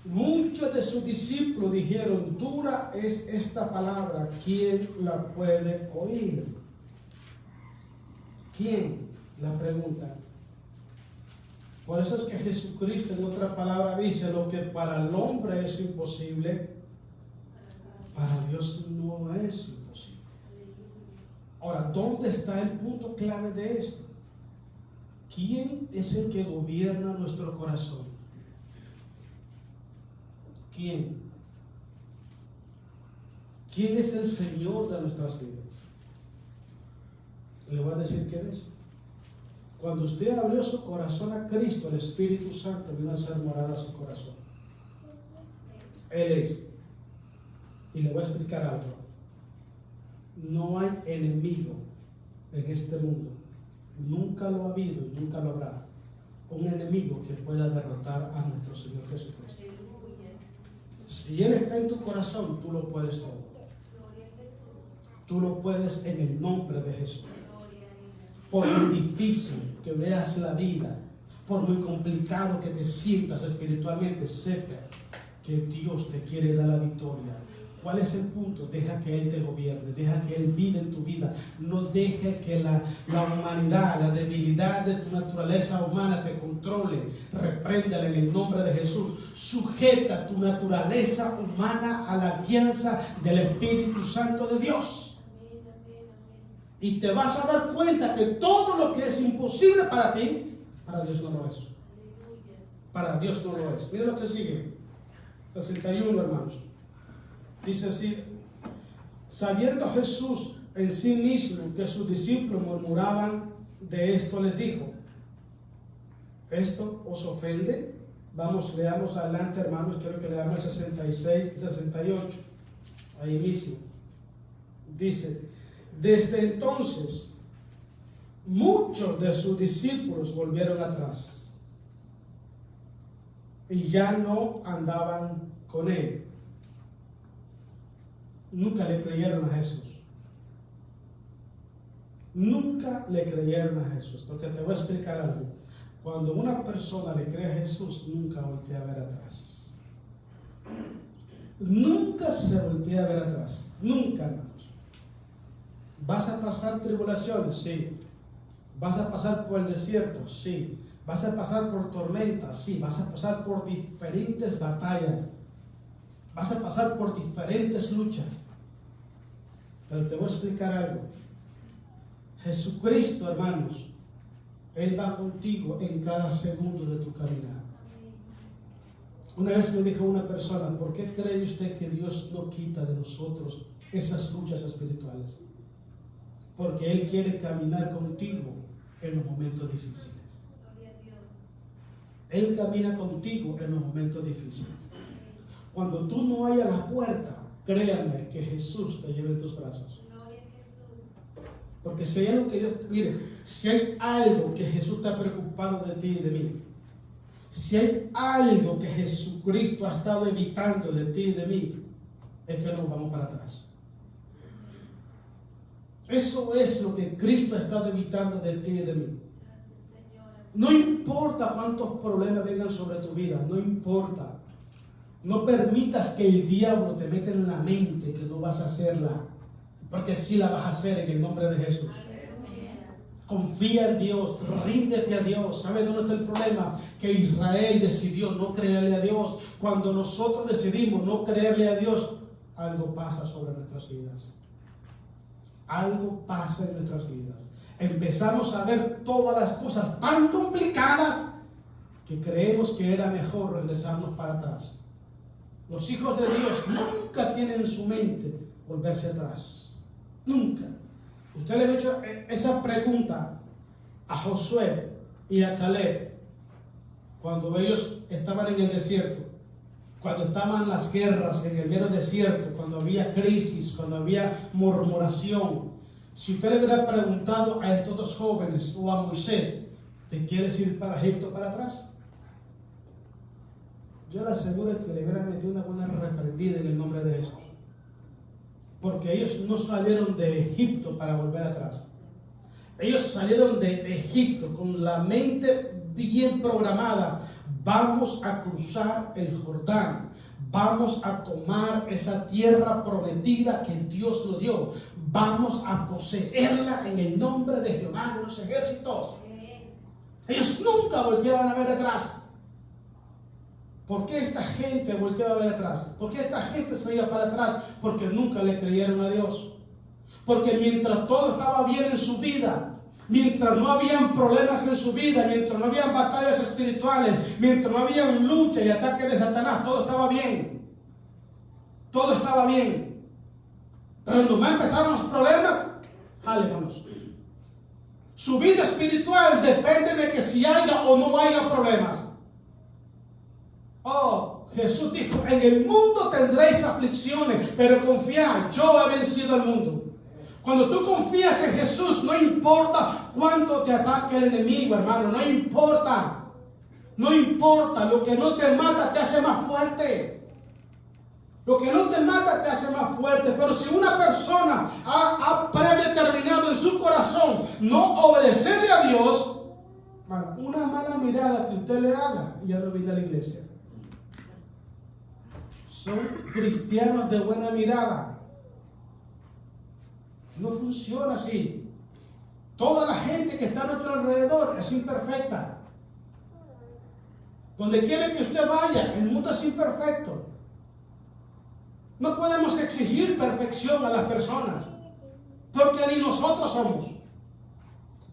Speaker 1: muchos de sus discípulos dijeron, dura es esta palabra, ¿quién la puede oír? ¿Quién? La pregunta. Por eso es que Jesucristo en otra palabra dice, lo que para el hombre es imposible, para Dios no es imposible. Ahora, ¿dónde está el punto clave de esto? ¿Quién es el que gobierna nuestro corazón? ¿Quién? ¿Quién es el Señor de nuestras vidas? Le voy a decir quién es. Cuando usted abrió su corazón a Cristo, el Espíritu Santo vino a ser morada a su corazón. Él es. Y le voy a explicar algo. No hay enemigo en este mundo. Nunca lo ha habido y nunca lo habrá. Un enemigo que pueda derrotar a nuestro Señor Jesucristo. Si Él está en tu corazón, tú lo puedes todo. Tú lo puedes en el nombre de Jesús. Por muy difícil que veas la vida, por muy complicado que te sientas espiritualmente, sepa que Dios te quiere dar la victoria. ¿Cuál es el punto? Deja que Él te gobierne, deja que Él viva en tu vida. No deje que la humanidad, la debilidad de tu naturaleza humana te controle. Repréndala en el nombre de Jesús. Sujeta tu naturaleza humana a la guianza del Espíritu Santo de Dios. Y te vas a dar cuenta que todo lo que es imposible para ti, para Dios no lo es. Para Dios no lo es. Mira lo que sigue. 61, hermanos. Dice así: sabiendo Jesús en sí mismo que sus discípulos murmuraban de esto, les dijo, ¿esto os ofende? Vamos, leamos adelante, hermanos. Quiero que leamos 66 y 68. Ahí mismo. Dice, desde entonces muchos de sus discípulos volvieron atrás y ya no andaban con él. Nunca le creyeron a Jesús. Nunca le creyeron a Jesús. Porque te voy a explicar algo. Cuando una persona le cree a Jesús, nunca voltea a ver atrás. Nunca se voltea a ver atrás. Nunca, hermanos. ¿Vas a pasar tribulaciones? Sí. ¿Vas a pasar por el desierto? Sí. ¿Vas a pasar por tormentas? Sí. ¿Vas a pasar por diferentes batallas? Vas a pasar por diferentes luchas. Pero te voy a explicar algo. Jesucristo, hermanos, Él va contigo en cada segundo de tu caminar. Una vez me dijo una persona, ¿por qué cree usted que Dios no quita de nosotros esas luchas espirituales? Porque Él quiere caminar contigo en los momentos difíciles. Él camina contigo en los momentos difíciles. Cuando tú no hayas la puerta, créame que Jesús te lleva en tus brazos. Porque si hay algo que Dios, mire, si hay algo que Jesús está preocupado de ti y de mí, si hay algo que Jesucristo ha estado evitando de ti y de mí, es que nos vamos para atrás. Eso es lo que Cristo ha estado evitando de ti y de mí. No importa cuántos problemas vengan sobre tu vida, no importa. No permitas que el diablo te meta en la mente que no vas a hacerla, porque sí la vas a hacer en el nombre de Jesús. Confía en Dios, ríndete a Dios. ¿Sabe dónde está el problema? Que Israel decidió no creerle a Dios. Cuando nosotros decidimos no creerle a Dios, algo pasa sobre nuestras vidas. Algo pasa en nuestras vidas. Empezamos a ver todas las cosas tan complicadas que creemos que era mejor regresarnos para atrás. Los hijos de Dios nunca tienen en su mente volverse atrás. Nunca. Usted le ha hecho esa pregunta a Josué y a Caleb cuando ellos estaban en el desierto, cuando estaban las guerras en el mero desierto, cuando había crisis, cuando había murmuración. Si usted le hubiera preguntado a estos dos jóvenes o a Moisés, ¿te quieres ir para Egipto para atrás? Yo le aseguro que le hubieran metido una buena reprendida en el nombre de Jesús. Porque ellos no salieron de Egipto para volver atrás. Ellos salieron de Egipto con la mente bien programada. Vamos a cruzar el Jordán. Vamos a tomar esa tierra prometida que Dios nos dio. Vamos a poseerla en el nombre de Jehová de los ejércitos. Ellos nunca volteaban a ver atrás. ¿Por qué esta gente volteaba a ver atrás? ¿Por qué esta gente se iba para atrás? Porque nunca le creyeron a Dios. Porque mientras todo estaba bien en su vida, mientras no habían problemas en su vida, mientras no habían batallas espirituales, mientras no habían lucha y ataques de Satanás, todo estaba bien. Todo estaba bien. Pero nomás empezaron los problemas, vámonos. Su vida espiritual depende de que si haya o no haya problemas. Oh, Jesús dijo, en el mundo tendréis aflicciones, pero confiad, yo he vencido al mundo. Cuando tú confías en Jesús, no importa cuánto te ataque el enemigo, hermano, no importa. No importa, lo que no te mata te hace más fuerte. Lo que no te mata te hace más fuerte. Pero si una persona ha predeterminado en su corazón no obedecerle a Dios, una mala mirada que usted le haga, y ya no viene a la iglesia. Son cristianos de buena mirada. No funciona así. Toda la gente que está a nuestro alrededor es imperfecta. Donde quiera que usted vaya, el mundo es imperfecto. No podemos exigir perfección a las personas, porque ni nosotros somos.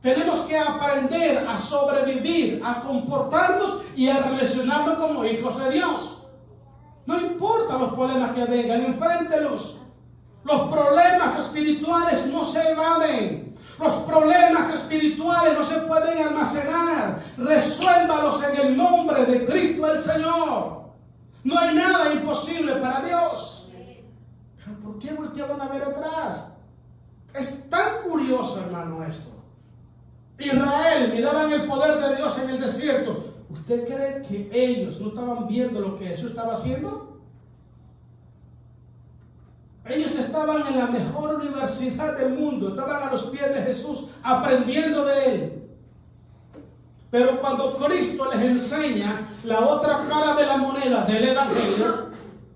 Speaker 1: Tenemos que aprender a sobrevivir, a comportarnos y a relacionarnos como hijos de Dios. No importa los problemas que vengan, enfréntelos. Los problemas espirituales no se evaden. Los problemas espirituales no se pueden almacenar. Resuélvalos en el nombre de Cristo el Señor. No hay nada imposible para Dios. Pero ¿por qué volteaban a ver atrás? Es tan curioso, hermano, esto. Israel miraban el poder de Dios en el desierto. ¿Usted cree que ellos no estaban viendo lo que Jesús estaba haciendo? Ellos estaban en la mejor universidad del mundo, estaban a los pies de Jesús, aprendiendo de Él. Pero cuando Cristo les enseña la otra cara de la moneda del Evangelio,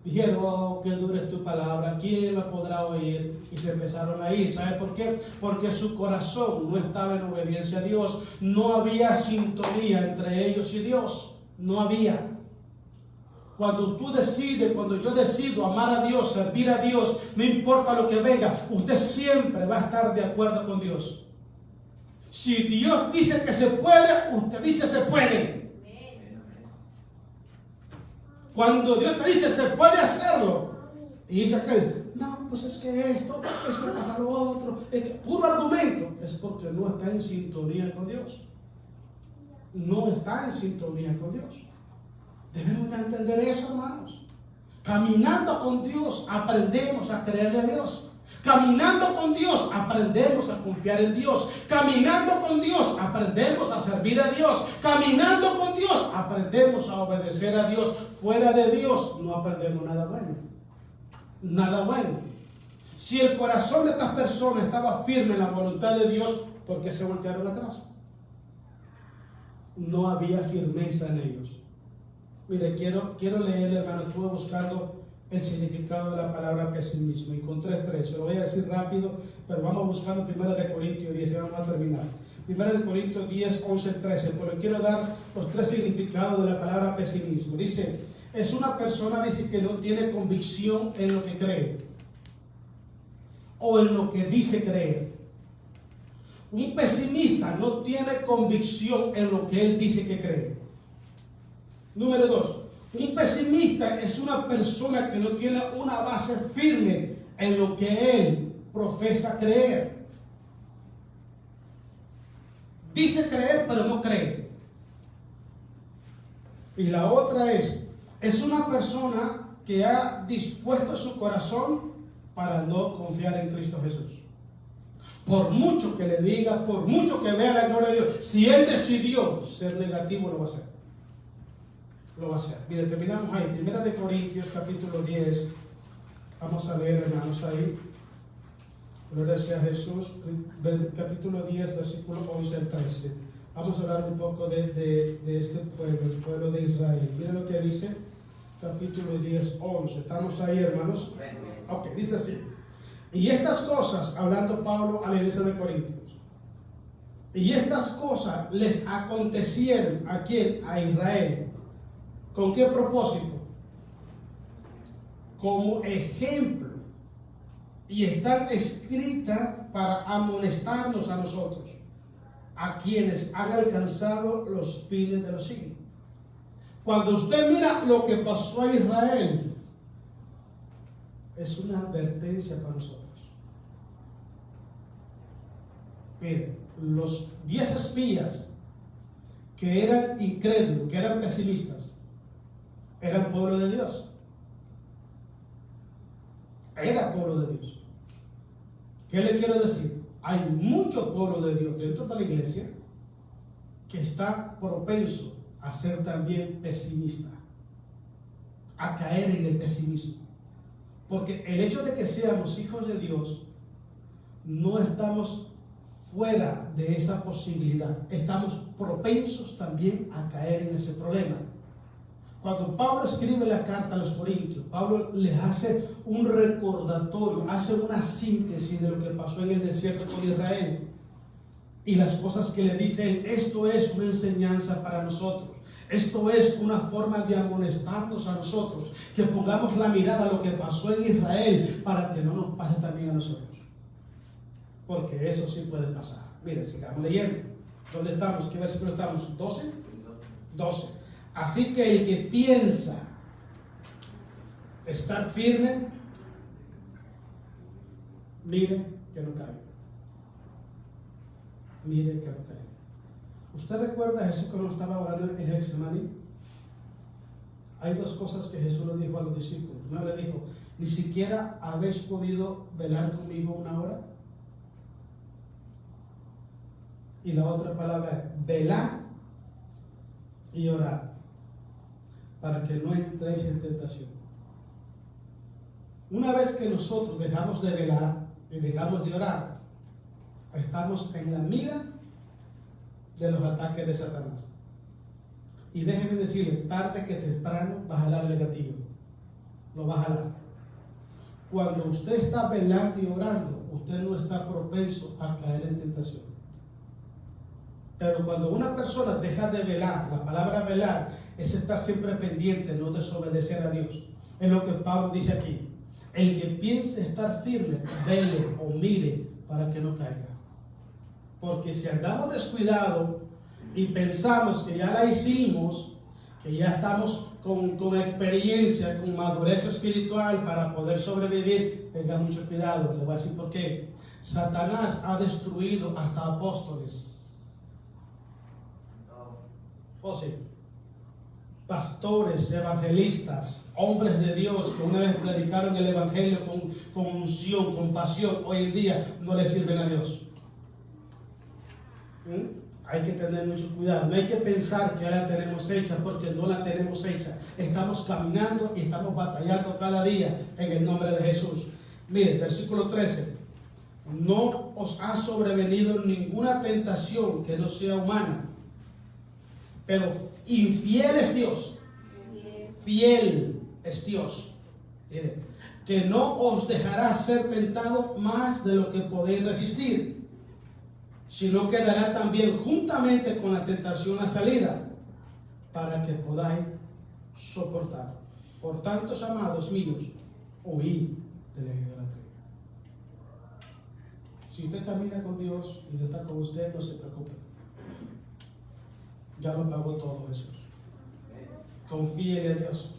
Speaker 1: dijeron, oh, qué dura es tu palabra, ¿quién la podrá oír? Y se empezaron a ir. ¿Sabe por qué? Porque su corazón no estaba en obediencia a Dios. No había sintonía entre ellos y Dios. No había. Cuando tú decides, cuando yo decido amar a Dios, servir a Dios, no importa lo que venga, usted siempre va a estar de acuerdo con Dios. Si Dios dice que se puede, usted dice se puede. Cuando Dios te dice se puede hacerlo, y dice aquel, no, pues es que esto, es que pasa lo otro, es que puro argumento, es porque no está en sintonía con Dios. No está en sintonía con Dios. Debemos de entender eso, hermanos. Caminando con Dios aprendemos a creerle a Dios. Caminando con Dios aprendemos a confiar en Dios. Caminando con Dios aprendemos a servir a Dios. Caminando con Dios aprendemos a obedecer a Dios. Fuera de Dios no aprendemos nada bueno. Nada bueno. Si el corazón de estas personas estaba firme en la voluntad de Dios, ¿por qué se voltearon atrás? No había firmeza en ellos. Mire, quiero leer, hermano, estuve buscando el significado de la palabra pesimismo. Encontré tres, se lo voy a decir rápido, pero vamos buscando 1 Corintios 10 y vamos a terminar. 1 Corintios 10, 11, 13, pero quiero dar los tres significados de la palabra pesimismo. Dice, es una persona, dice, que no tiene convicción en lo que cree o en lo que dice creer. Un pesimista no tiene convicción en lo que él dice que cree. Número 2, un pesimista es una persona que no tiene una base firme en lo que él profesa creer. Dice creer, pero no cree. Y la otra es una persona que ha dispuesto su corazón para no confiar en Cristo Jesús. Por mucho que le diga, por mucho que vea la gloria de Dios, si él decidió ser negativo, lo va a hacer. Lo va a hacer. Mire, terminamos ahí. 1 Corintios capítulo 10. Vamos a leer, hermanos, ahí. Gloria sea Jesús. Capítulo 10, versículo 11 al 13. Vamos a hablar un poco de este pueblo, el pueblo de Israel. Mire lo que dice. Capítulo 10, 11. ¿Estamos ahí, hermanos? Ok, dice así. Y estas cosas, hablando Pablo a la iglesia de Corintios, y estas cosas les acontecieron ¿a quién? A Israel. ¿Con qué propósito? Como ejemplo. Y están escritas para amonestarnos a nosotros, a quienes han alcanzado los fines de los siglos. Cuando usted mira lo que pasó a Israel, es una advertencia para nosotros. Miren, los 10 espías que eran incrédulos, que eran pesimistas, eran pueblo de Dios. Era pueblo de Dios. ¿Qué le quiero decir? Hay mucho pueblo de Dios dentro de la iglesia que está propenso a ser también pesimista, a caer en el pesimismo. Porque el hecho de que seamos hijos de Dios, no estamos fuera de esa posibilidad. Estamos propensos también a caer en ese problema. Cuando Pablo escribe la carta a los Corintios, Pablo les hace un recordatorio, hace una síntesis de lo que pasó en el desierto con Israel. Y las cosas que le dicen, esto es una enseñanza para nosotros. Esto es una forma de amonestarnos a nosotros, que pongamos la mirada a lo que pasó en Israel para que no nos pase también a nosotros. Porque eso sí puede pasar. Miren, sigamos leyendo. ¿Dónde estamos? ¿Qué versículo estamos? ¿12? 12. Así que el que piensa estar firme, mire que no caiga. Mire que no caiga. ¿Usted recuerda a Jesús cuando estaba orando en Getsemaní? Hay dos cosas que Jesús le dijo a los discípulos. Uno le dijo, ¿ni siquiera habéis podido velar conmigo una hora? Y la otra palabra es velar y orar, para que no entréis en tentación. Una vez que nosotros dejamos de velar y dejamos de orar, estamos en la mira de los ataques de Satanás. Y déjeme decirle, tarde que temprano va a jalar el gatillo. Lo va a jalar. Cuando usted está velando y orando, usted no está propenso a caer en tentación. Pero cuando una persona deja de velar, la palabra velar es estar siempre pendiente, no desobedecer a Dios. Es lo que Pablo dice aquí. El que piense estar firme, vele o mire para que no caiga. Porque si andamos descuidados y pensamos que ya la hicimos, que ya estamos con experiencia, con madurez espiritual para poder sobrevivir, tenga mucho cuidado. Le voy a decir por qué. Satanás ha destruido hasta apóstoles. José, pastores, evangelistas, hombres de Dios que una vez predicaron el evangelio con unción, con pasión, hoy en día no le sirven a Dios. Hay que tener mucho cuidado. No hay que pensar que ya la tenemos hecha, porque no la tenemos hecha. Estamos caminando y estamos batallando cada día en el nombre de Jesús. Mire, versículo 13. No os ha sobrevenido ninguna tentación que no sea humana, pero infiel es Dios. Fiel es Dios. Mire, que no os dejará ser tentado más de lo que podéis resistir, sino que dará también juntamente con la tentación la salida, para que podáis soportar. Por tanto, amados míos, huid de la idolatría. Si usted camina con Dios y Dios está con usted, no se preocupe. Ya lo pagó todo eso. Confíe en Dios.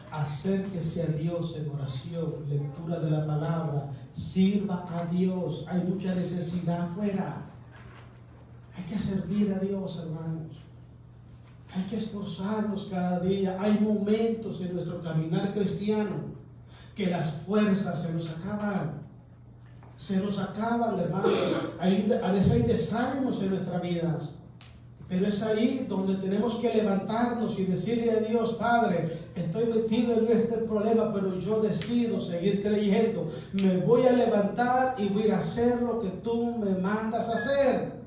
Speaker 1: Acérquese a Dios en oración, lectura de la palabra. Sirva a Dios. Hay mucha necesidad afuera. Hay que servir a Dios, hermanos. Hay que esforzarnos cada día. Hay momentos en nuestro caminar cristiano que las fuerzas se nos acaban. Se nos acaban, hermanos. A veces hay desánimos en nuestras vidas. Pero es ahí donde tenemos que levantarnos y decirle a Dios: Padre, estoy metido en este problema, pero yo decido seguir creyendo. Me voy a levantar y voy a hacer lo que tú me mandas a hacer.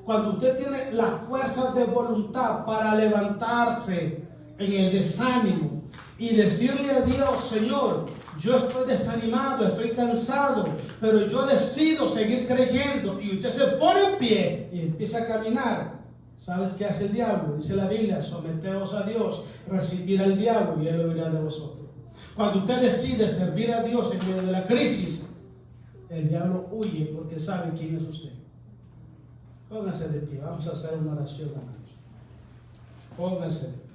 Speaker 1: Cuando usted tiene la fuerza de voluntad para levantarse en el desánimo y decirle a Dios: Señor, yo estoy desanimado, estoy cansado, pero yo decido seguir creyendo, y usted se pone en pie y empieza a caminar. ¿Sabes qué hace el diablo? Dice la Biblia: someteos a Dios, resistir al diablo y él huirá de vosotros. Cuando usted decide servir a Dios en medio de la crisis, el diablo huye porque sabe quién es usted. Pónganse de pie, vamos a hacer una oración, hermanos. Pónganse de pie.